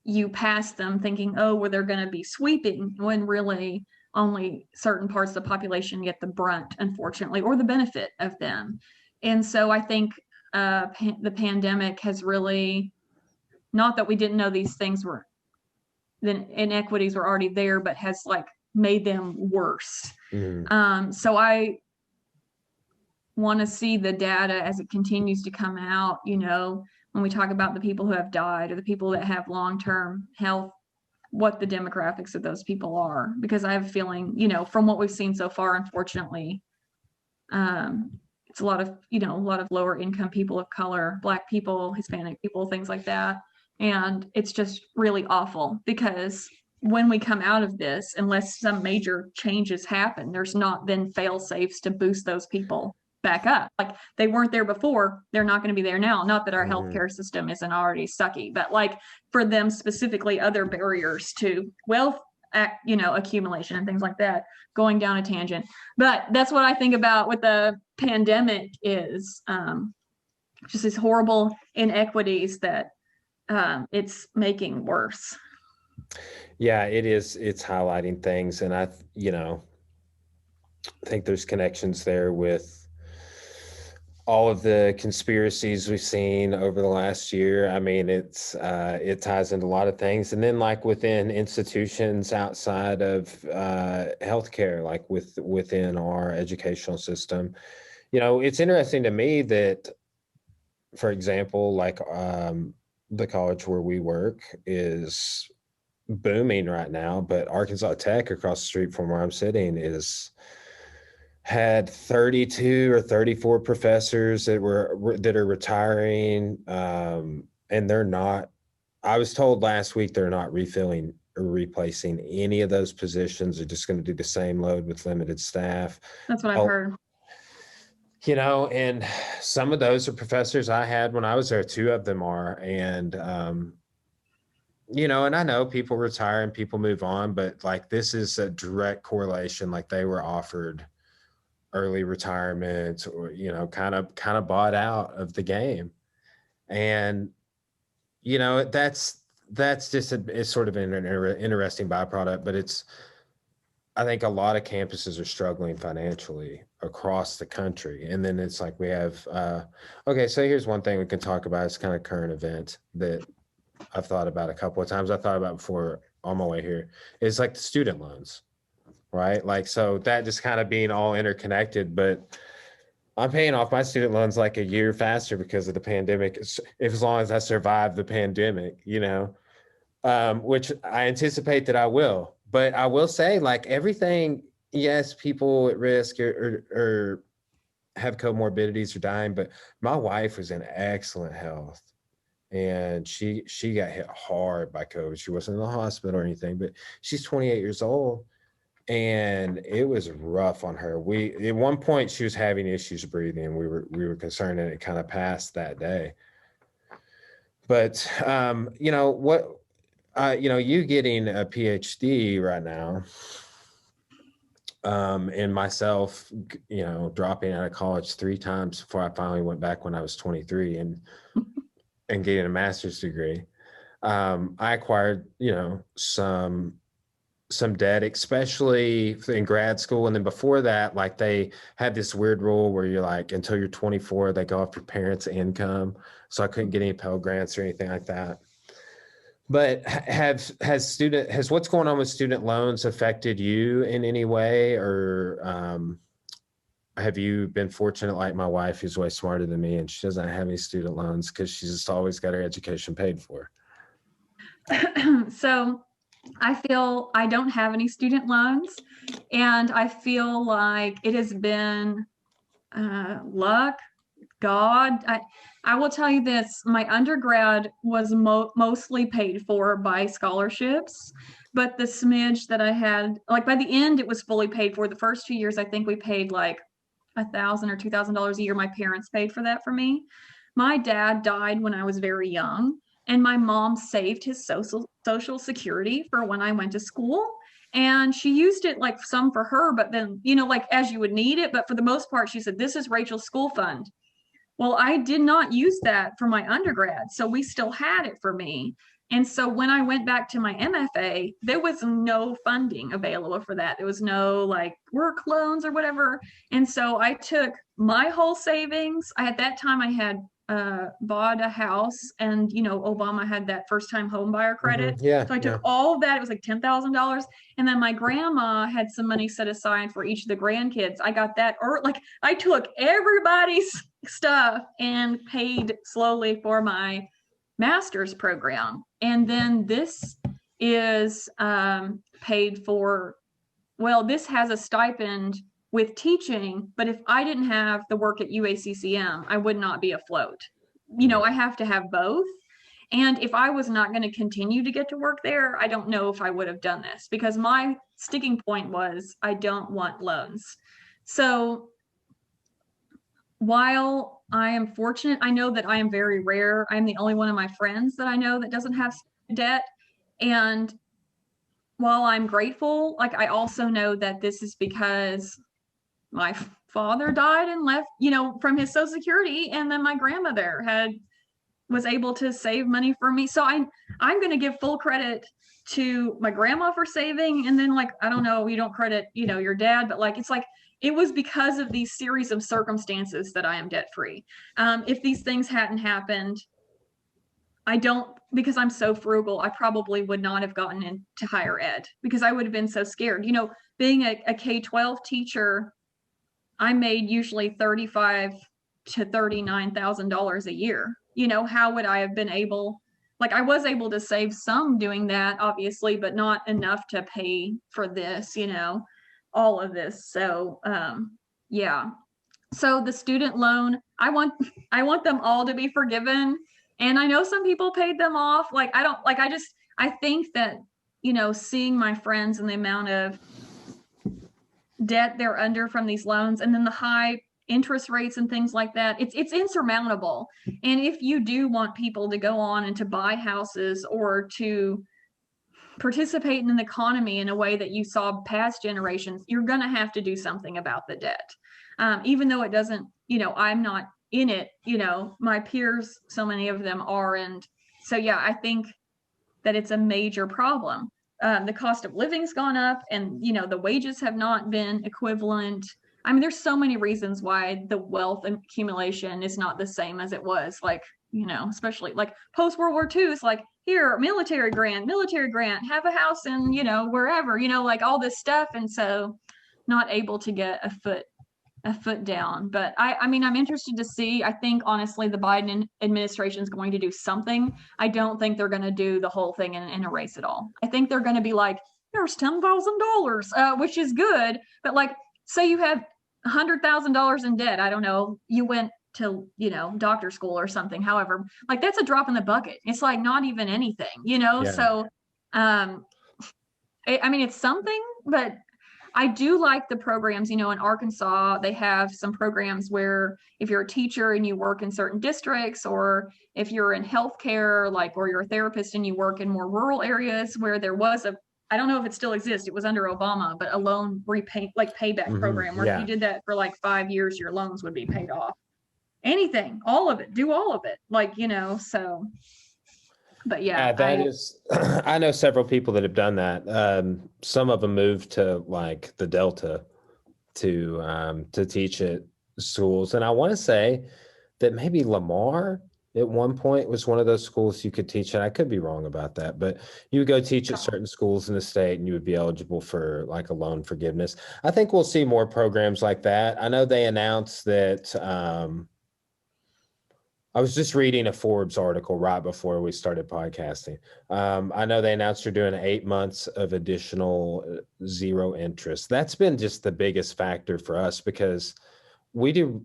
you pass them thinking, oh, well, they're going to be sweeping, when really only certain parts of the population get the brunt, unfortunately, or the benefit of them. And so I think the pandemic has really, not that we didn't know these things were, the inequities were already there, but has like made them worse. So I want to see the data as it continues to come out, when we talk about the people who have died or the people that have long-term health, what the demographics of those people are, because I have a feeling, from what we've seen so far, unfortunately, it's a lot of lower income people of color, Black people, Hispanic people, things like that. And it's just really awful, because when we come out of this, unless some major changes happen, there's not then fail safes to boost those people back up. Like they weren't there before, they're not going to be there now. Not that our Mhm. healthcare system isn't already sucky, but like for them specifically, other barriers to wealth, accumulation and things like that, going down a tangent. But that's what I think about with the pandemic is just these horrible inequities that it's making worse. Yeah, it is. It's highlighting things, and I think there's connections there with all of the conspiracies we've seen over the last year. I mean, it ties into a lot of things, and then like within institutions outside of healthcare, like within our educational system. It's interesting to me that, for example, like the college where we work is booming right now, but Arkansas Tech across the street from where I'm sitting is had 32 or 34 professors that are retiring, and they're not. I was told last week they're not refilling or replacing any of those positions. They're just going to do the same load with limited staff. That's what I've Oh, heard. and some of those are professors I had when I was there. Two of them are, and and I know people retire and people move on, but like this is a direct correlation. Like they were offered early retirement, or kind of bought out of the game. And that's just it's sort of an interesting byproduct. But I think a lot of campuses are struggling financially across the country. And then it's like we have okay, so here's one thing we can talk about. It's kind of current event that I've thought about a couple of times. I thought about before on my way here. It's like the student loans, right? Like, so that just kind of being all interconnected. But I'm paying off my student loans like a year faster because of the pandemic, as long as I survive the pandemic, which I anticipate that I will. But I will say, like, everything, yes, people at risk or have comorbidities or dying, but my wife was in excellent health. And she got hit hard by COVID. She wasn't in the hospital or anything, but she's 28 years old, and it was rough on her. At one point she was having issues breathing. We were concerned, and it kind of passed that day. But you getting a PhD right now, and myself, dropping out of college 3 times before I finally went back when I was 23 and getting a master's degree. I acquired, some debt, especially in grad school. And then before that, like they had this weird rule where you're like, until you're 24, they go off your parents' income. So I couldn't get any Pell Grants or anything like that. But has what's going on with student loans affected you in any way? Or have you been fortunate like my wife, who's way smarter than me, and she doesn't have any student loans because she's just always got her education paid for? So I feel I don't have any student loans, and I feel like it has been luck, God. I will tell you this, my undergrad was mostly paid for by scholarships, but the smidge that I had, like by the end, it was fully paid for. The first 2 years, I think we paid like $1,000 or $2,000 a year. My parents paid for that for me. My dad died when I was very young, and my mom saved his social security for when I went to school. And she used it like some for her, but then, like as you would need it. But for the most part, she said, "This is Rachel's school fund." Well, I did not use that for my undergrad, so we still had it for me. And so when I went back to my MFA, there was no funding available for that. There was no like work loans or whatever. And so I took my whole savings. At that time I had bought a house, and Obama had that first time home buyer credit. Yeah, So I took yeah. all of that. It was like $10,000. And then my grandma had some money set aside for each of the grandkids. I got that, or like I took everybody's stuff and paid slowly for my master's program. And then this is paid for. Well, this has a stipend with teaching, but if I didn't have the work at UACCM, I would not be afloat. I have to have both. And if I was not going to continue to get to work there, I don't know if I would have done this, because my sticking point was I don't want loans. So while I am fortunate, I know that I am very rare. I'm the only one of my friends that I know that doesn't have debt. And while I'm grateful, like I also know that this is because my father died and left, from his Social Security, and then my grandmother was able to save money for me. So I'm going to give full credit to my grandma for saving, and then, like, I don't know, you don't credit, your dad, but like it's like it was because of these series of circumstances that I am debt free. If these things hadn't happened, because I'm so frugal, I probably would not have gotten into higher ed because I would have been so scared. Being a K-12 teacher, I made usually $35,000 to $39,000 a year. How would I have been able, like, I was able to save some doing that, obviously, but not enough to pay for this, all of this. So, yeah. So the student loan, I want them all to be forgiven. And I know some people paid them off. Like, I think that, seeing my friends and the amount of debt they're under from these loans, and then the high interest rates and things like that, it's insurmountable. And if you do want people to go on and to buy houses or to participate in an economy in a way that you saw past generations, you're going to have to do something about the debt. Even though it doesn't, I'm not in it, my peers, so many of them are. And so, yeah, I think that it's a major problem. The cost of living's gone up, and, the wages have not been equivalent. I mean, there's so many reasons why the wealth accumulation is not the same as it was, like, especially like post World War II. It's like, here, military grant, have a house in, wherever, like all this stuff. And so not able to get a foot down. But I mean, I'm interested to see. I think, honestly, the Biden administration is going to do something. I don't think they're going to do the whole thing and erase it all. I think they're going to be like, there's $10,000, which is good. But, like, say you have $100,000 in debt. I don't know. You went to, doctor school or something. However, like, that's a drop in the bucket. It's like not even anything, Yeah. So, I mean, it's something, but I do like the programs, in Arkansas, they have some programs where if you're a teacher and you work in certain districts, or if you're in healthcare, like, or you're a therapist and you work in more rural areas, where there was I don't know if it still exists, it was under Obama, but a loan payback program where if you did that for like 5 years, your loans would be paid off. Anything, all of it, do all of it. Like, so, but yeah. That is, I know several people that have done that. Some of them moved to like the Delta to teach at schools. And I want to say that maybe Lamar at one point was one of those schools you could teach at. I could be wrong about that, but you would go teach at certain schools in the state and you would be eligible for like a loan forgiveness. I think we'll see more programs like that. I know they announced that, I was just reading a Forbes article right before we started podcasting. I know they announced they're doing 8 months of additional zero interest. That's been just the biggest factor for us because we do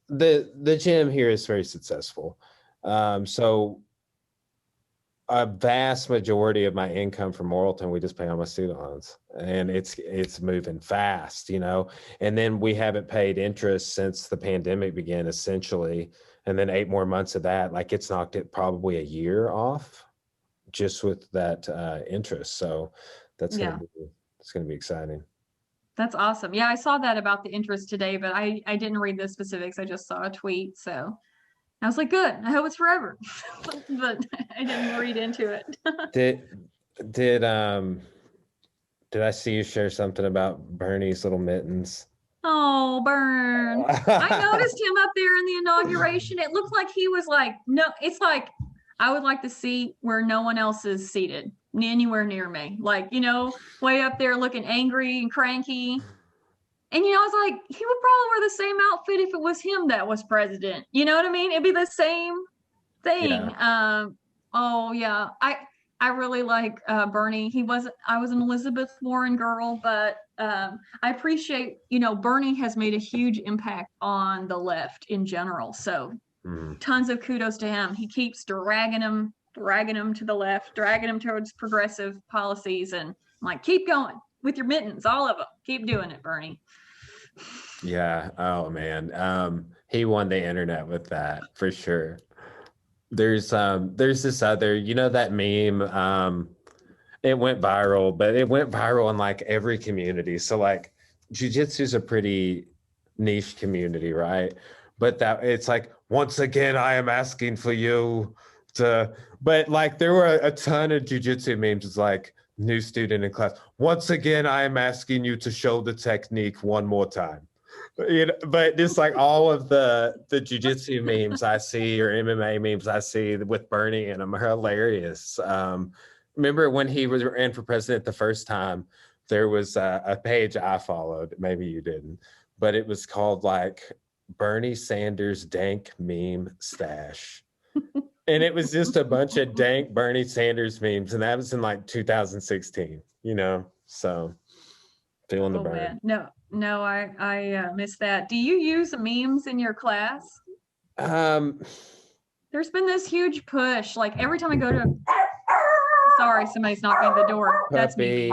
the gym here is very successful. So a vast majority of my income from Morrilton, we just pay on my student loans, and it's moving fast, and then we haven't paid interest since the pandemic began, essentially. And then 8 more months of that, like, it's knocked it probably a year off just with that interest. So that's going to be exciting. That's awesome. Yeah, I saw that about the interest today, but I didn't read the specifics. I just saw a tweet. So I was like, good. I hope it's forever. But I didn't read into it. Did I see you share something about Bernie's little mittens? Oh, Burn. I noticed him up there in the inauguration. It looked like he was like, no, it's like, I would like to see where no one else is seated anywhere near me. Like, way up there looking angry and cranky. And, I was like, he would probably wear the same outfit if it was him that was president. You know what I mean? It'd be the same thing. Yeah. Oh, yeah. I really like Bernie. I was an Elizabeth Warren girl, but I appreciate, Bernie has made a huge impact on the left in general. So tons of kudos to him. He keeps dragging them to the left, dragging them towards progressive policies. And I'm like, keep going with your mittens, all of them. Keep doing it, Bernie. Yeah. Oh, man. He won the internet with that for sure. There's this other, you know, that meme, it went viral, but it went viral in like every community. So like jujitsu is a pretty niche community, right? But that it's like, once again, I am asking for you to, but like there were a ton of jujitsu memes. It's like, new student in class. Once again, I am asking you to show the technique one more time. You know, but just like all of the jujitsu memes I see or MMA memes I see with Bernie in them are hilarious. Remember when he was ran for president the first time, there was a page I followed, maybe you didn't, but it was called like Bernie Sanders dank meme stash. And it was just a bunch of dank Bernie Sanders memes. And that was in like 2016, you know? So feeling the Oh burn. man, no, I missed that. Do you use memes in your class? Um, There's been this huge push. Like every time I go to, sorry, somebody's knocking at the door. That's me.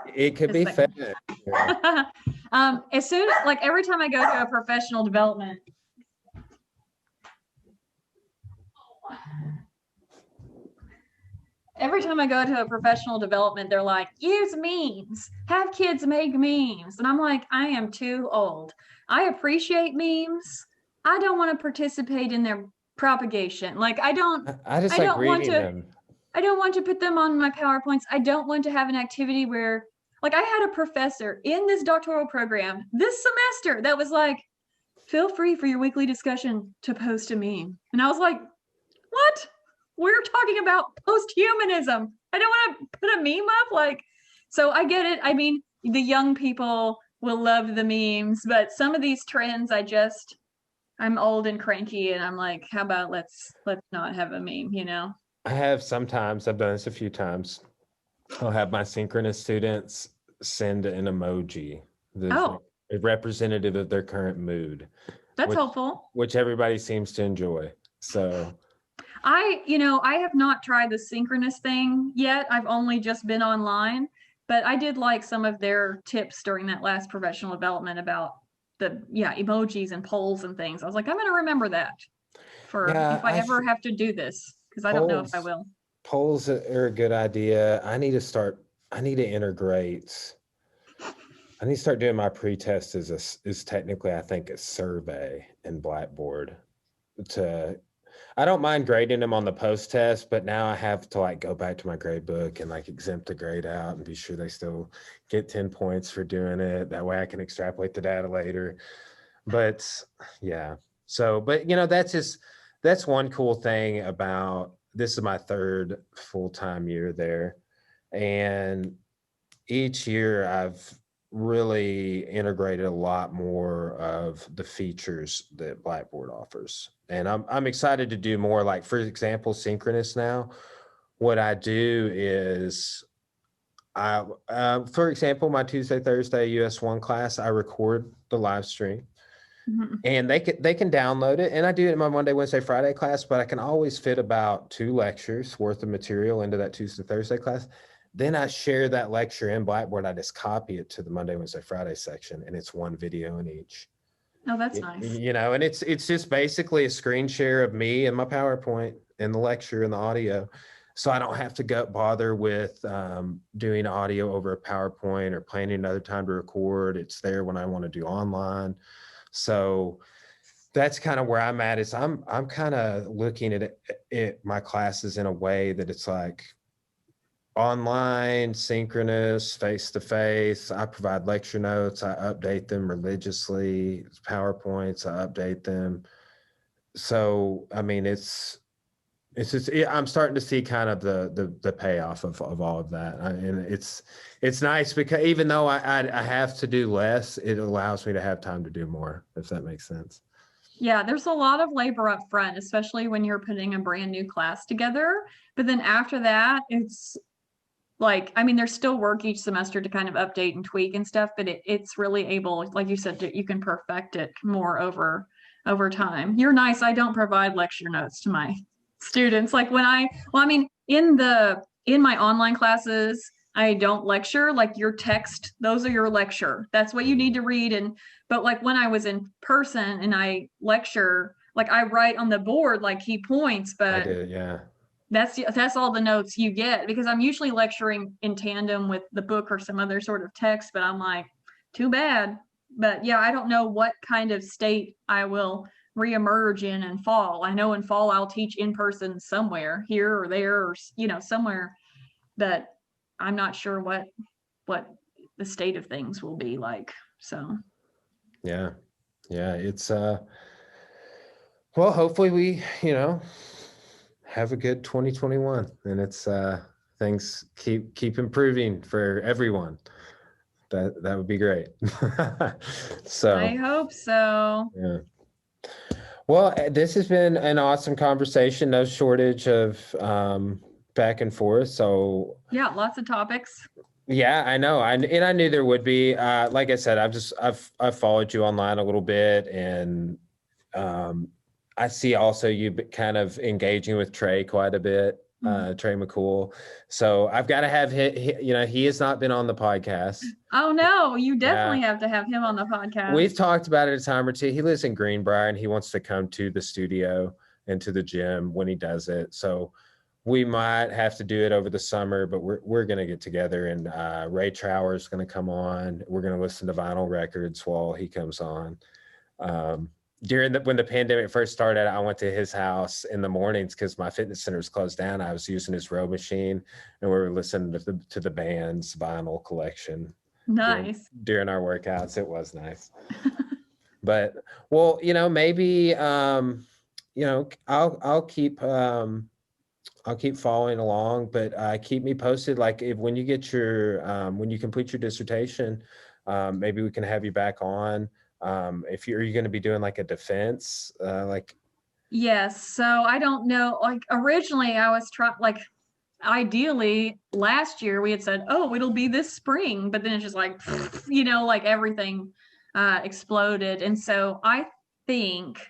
puppy. It could be Just a fed. As soon like every time I go to a professional development, they're like, use memes, have kids make memes. And I'm like, I am too old. I appreciate memes. I don't want to participate in their propagation. Like I just I like don't want reading to, them. I don't want to put them on my PowerPoints. I don't want to have an activity where, like, I had a professor in this doctoral program this semester that was like, feel free for your weekly discussion to post a meme. And I was like, what? We're talking about post-humanism. I don't want to put a meme up. Like, so I get it. I mean, the young people will love the memes, but some of these trends, I'm old and cranky, and I'm like, how about let's not have a meme, you know? I have sometimes, I've done this a few times. I'll have my synchronous students send an emoji that's Oh, a representative of their current mood, that's which, helpful. which everybody seems to enjoy. So I have not tried the synchronous thing yet. I've only just been online, but I did like some of their tips during that last professional development about emojis and polls and things. I was like, I'm going to remember that for yeah, if I ever have to do this, because I don't know if I will. polls are a good idea. I need to start. I need to integrate. I need to start doing my pretest is technically, I think, a survey in Blackboard. I don't mind grading them on the post test, but now I have to like go back to my grade book and like exempt the grade out and be sure they still get 10 points for doing it. That way I can extrapolate the data later. But yeah. So, but you know, that's one cool thing about this is my third full-time year there. And each year I've really integrated a lot more of the features that Blackboard offers. And I'm excited to do more, like, for example, synchronous now. What I do is for example, my Tuesday, Thursday US1 class, I record the live stream. Mm-hmm. And they can download it. And I do it in my Monday, Wednesday, Friday class, but I can always fit about 2 lectures worth of material into that Tuesday, Thursday class. Then I share that lecture in Blackboard. I just copy it to the Monday, Wednesday, Friday section, and it's one video in each. Oh, that's nice. You know, and it's just basically a screen share of me and my PowerPoint and the lecture and the audio. So I don't have to go bother with doing audio over a PowerPoint or planning another time to record. It's there when I want to do online. So that's kind of where I'm at. Is I'm kind of looking at my classes in a way that it's like online, synchronous, face-to-face. I provide lecture notes. I update them religiously. PowerPoints, I update them. So, I mean, it's just, I'm starting to see kind of the payoff of all of that. And it's nice because even though I have to do less, it allows me to have time to do more, if that makes sense. Yeah, there's a lot of labor up front, especially when you're putting a brand new class together. But then after that, it's like, I mean, there's still work each semester to kind of update and tweak and stuff, but it's really able, like you said, you can perfect it more over time. You're nice. I don't provide lecture notes to my students. Like in my online classes, I don't lecture. Like your text, those are your lecture. That's what you need to read. But like when I was in person and I lecture, like I write on the board like key points, I but did, yeah. that's all the notes you get, because I'm usually lecturing in tandem with the book or some other sort of text, but I'm like, too bad. But yeah, I don't know what kind of state I will reemerge in fall. I know in fall I'll teach in person somewhere, here or there, or somewhere, but I'm not sure what the state of things will be like. So Yeah. Yeah. It's well, hopefully we, have a good 2021, and it's things keep improving for everyone. That would be great. I So hope so. yeah. Well, this has been an awesome conversation. No shortage of back and forth. So Yeah, lots of topics. yeah, I know. I knew there would be. Like I said, I've followed you online a little bit, and I see also you kind of engaging with Trey quite a bit, Trey McCool. So I've got to have he has not been on the podcast. Oh no, you Yeah. definitely have to have him on the podcast. We've talked about it a time or two. He lives in Greenbrier, and he wants to come to the studio and to the gym when he does it. So we might have to do it over the summer, but we're going to get together, and Ray Trower is going to come on. We're going to listen to vinyl records while he comes on. When the pandemic first started, I went to his house in the mornings because my fitness center was closed down. I was using his row machine, and we were listening to the band's vinyl collection. Nice. During our workouts. It was nice. But well, maybe I'll keep following along, but keep me posted. Like when you get when you complete your dissertation, maybe we can have you back on. If are you going to be doing like a defense, Yes. So I don't know. Like originally I was trying, like ideally last year we had said, oh, it'll be this spring, but then it's just like, like everything exploded. And so I think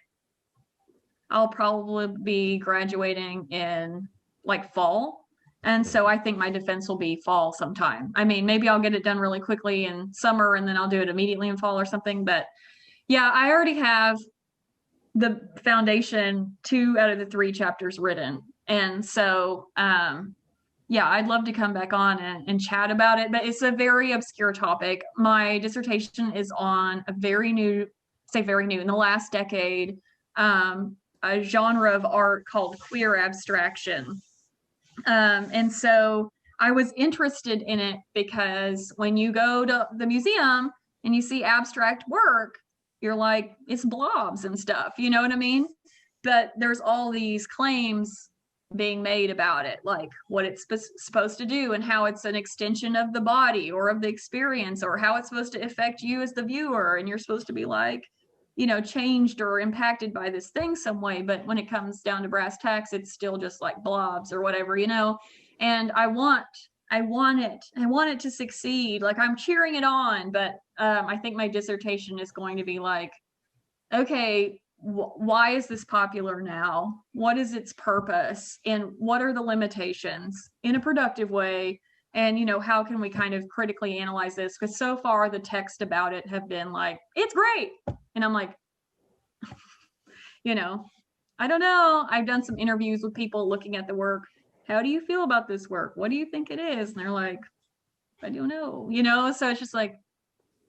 I'll probably be graduating in like fall. And so I think my defense will be fall sometime. I mean, maybe I'll get it done really quickly in summer and then I'll do it immediately in fall or something. But yeah, I already have the foundation 2 out of the 3 chapters written. And so, yeah, I'd love to come back on and chat about it, but it's a very obscure topic. My dissertation is on a very new, in the last decade, a genre of art called queer abstraction. And so I was interested in it because when you go to the museum and you see abstract work, you're like, it's blobs and stuff, you know what I mean? But there's all these claims being made about it, like what it's supposed to do and how it's an extension of the body or of the experience, or how it's supposed to affect you as the viewer, and you're supposed to be like, changed or impacted by this thing some way. But when it comes down to brass tacks, it's still just like blobs or whatever, and I want it to succeed. Like I'm cheering it on, but I think my dissertation is going to be like, okay, why is this popular now? What is its purpose? And what are the limitations in a productive way? And, how can we kind of critically analyze this? Because so far the text about it have been like, it's great. And I'm like, I don't know. I've done some interviews with people looking at the work. How do you feel about this work? What do you think it is? And they're like, I don't know, so it's just like,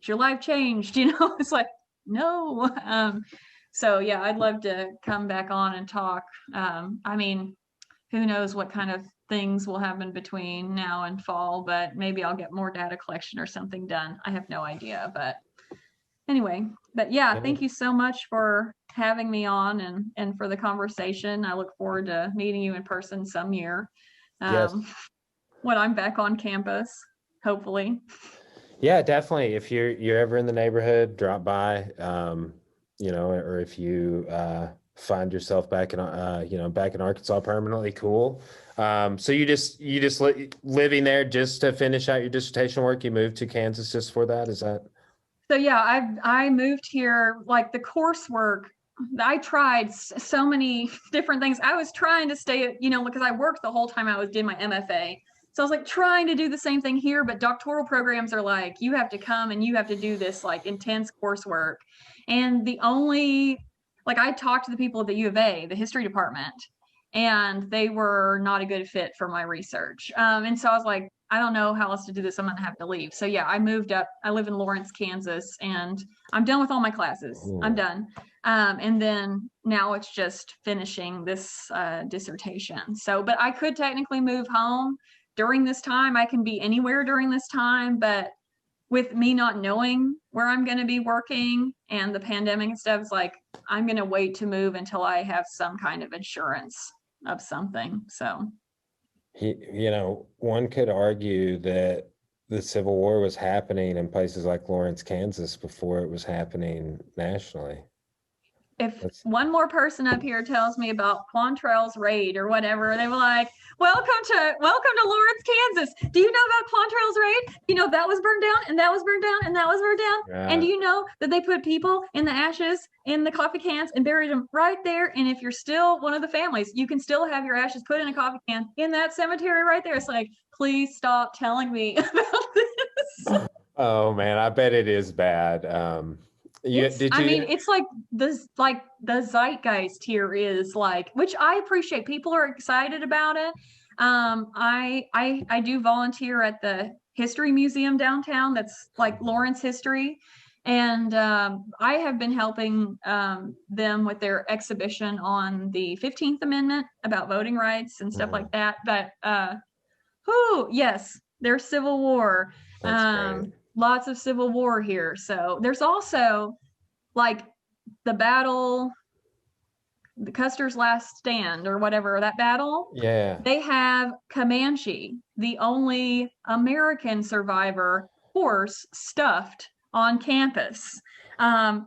is your life changed? It's like, no. So yeah, I'd love to come back on and talk. I mean, who knows what kind of things will happen between now and fall, but maybe I'll get more data collection or something done. I have no idea, but anyway, but yeah, thank you so much for having me on and for the conversation. I look forward to meeting you in person some year. Yes. When I'm back on campus, hopefully. Yeah, definitely. If you're ever in the neighborhood, drop by, or if you find yourself back in back in Arkansas permanently, cool. So you just living there just to finish out your dissertation work. You moved to Kansas just for that. Is that? So yeah, I moved here, like the coursework. I tried so many different things. I was trying to stay, because I worked the whole time I was doing my MFA. So I was like trying to do the same thing here, but doctoral programs are like, you have to come and you have to do this like intense coursework. And the only, like I talked to the people at the U of A, the history department, and they were not a good fit for my research. And so I was like, I don't know how else to do this. I'm gonna have to leave. So yeah, I moved up. I live in Lawrence, Kansas, and I'm done with all my classes. I'm done. And then now it's just finishing this dissertation. So, but I could technically move home during this time. I can be anywhere during this time, but with me not knowing where I'm going to be working and the pandemic and stuff, it's like, I'm going to wait to move until I have some kind of insurance of something. So, You know, one could argue that the Civil War was happening in places like Lawrence, Kansas before it was happening nationally. if one more person up here tells me about Quantrell's raid or whatever, they were like, welcome to Lawrence, Kansas. Do you know about Quantrell's raid? You know, that was burned down and that was burned down and that was burned down. Yeah. And do you know that they put people in the ashes in the coffee cans and buried them right there? And if you're still one of the families, you can still have your ashes put in a coffee can in that cemetery right there. It's like, please stop telling me about this. Oh man, I bet it is bad. I mean, it's like this, like the zeitgeist here is like, which I appreciate. People are excited about it. I do volunteer at the history museum downtown. That's like Lawrence history. And I have been helping them with their exhibition on the 15th Amendment about voting rights and stuff like that. But yes, there's Civil War. Lots of Civil War here. So there's also like the battle, the Custer's Last Stand or whatever, that battle. Yeah. They have Comanche, the only American survivor horse stuffed on campus.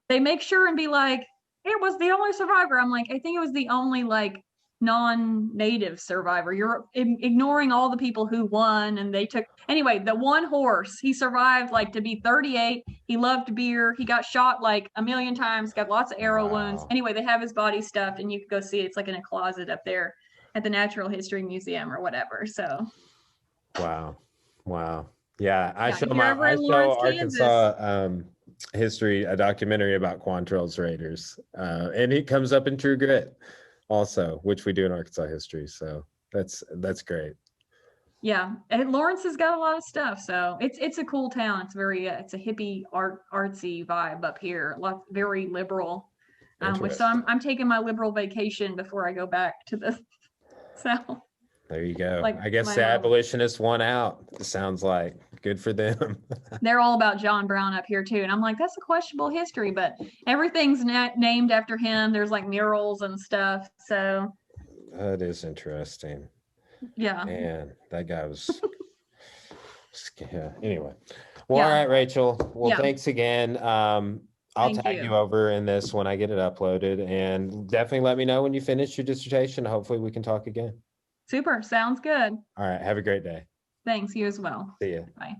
They make sure and be like, it was the only survivor. I'm like, I think it was the only like non-native survivor. You're ignoring all the people who won and they took, anyway, the one horse, he survived like to be 38. He loved beer. He got shot like a million times, got lots of arrow wounds. Anyway, they have his body stuffed and you can go see it. It's like in a closet up there at the Natural History Museum or whatever. So wow. Yeah, I show Lawrence, Arkansas history, a documentary about Quantrell's Raiders, and it comes up in True Grit also, which we do in Arkansas history. So that's great. Yeah, and Lawrence has got a lot of stuff, so it's a cool town. It's very it's a hippie artsy vibe up here. Very liberal. Which so I'm taking my liberal vacation before I go back to the south. There you go. Like I guess the abolitionists won out. It sounds like good for them. They're all about John Brown up here too, and I'm like, that's a questionable history, but everything's named after him. There's like murals and stuff. So that is interesting. Yeah. Man, that guy was. Yeah. Anyway, well, all right, Rachel. Well, thanks again. I'll tag you over in this when I get it uploaded, and definitely let me know when you finish your dissertation. Hopefully, we can talk again. Super. Sounds good. All right. Have a great day. Thanks. You as well. See ya. Bye.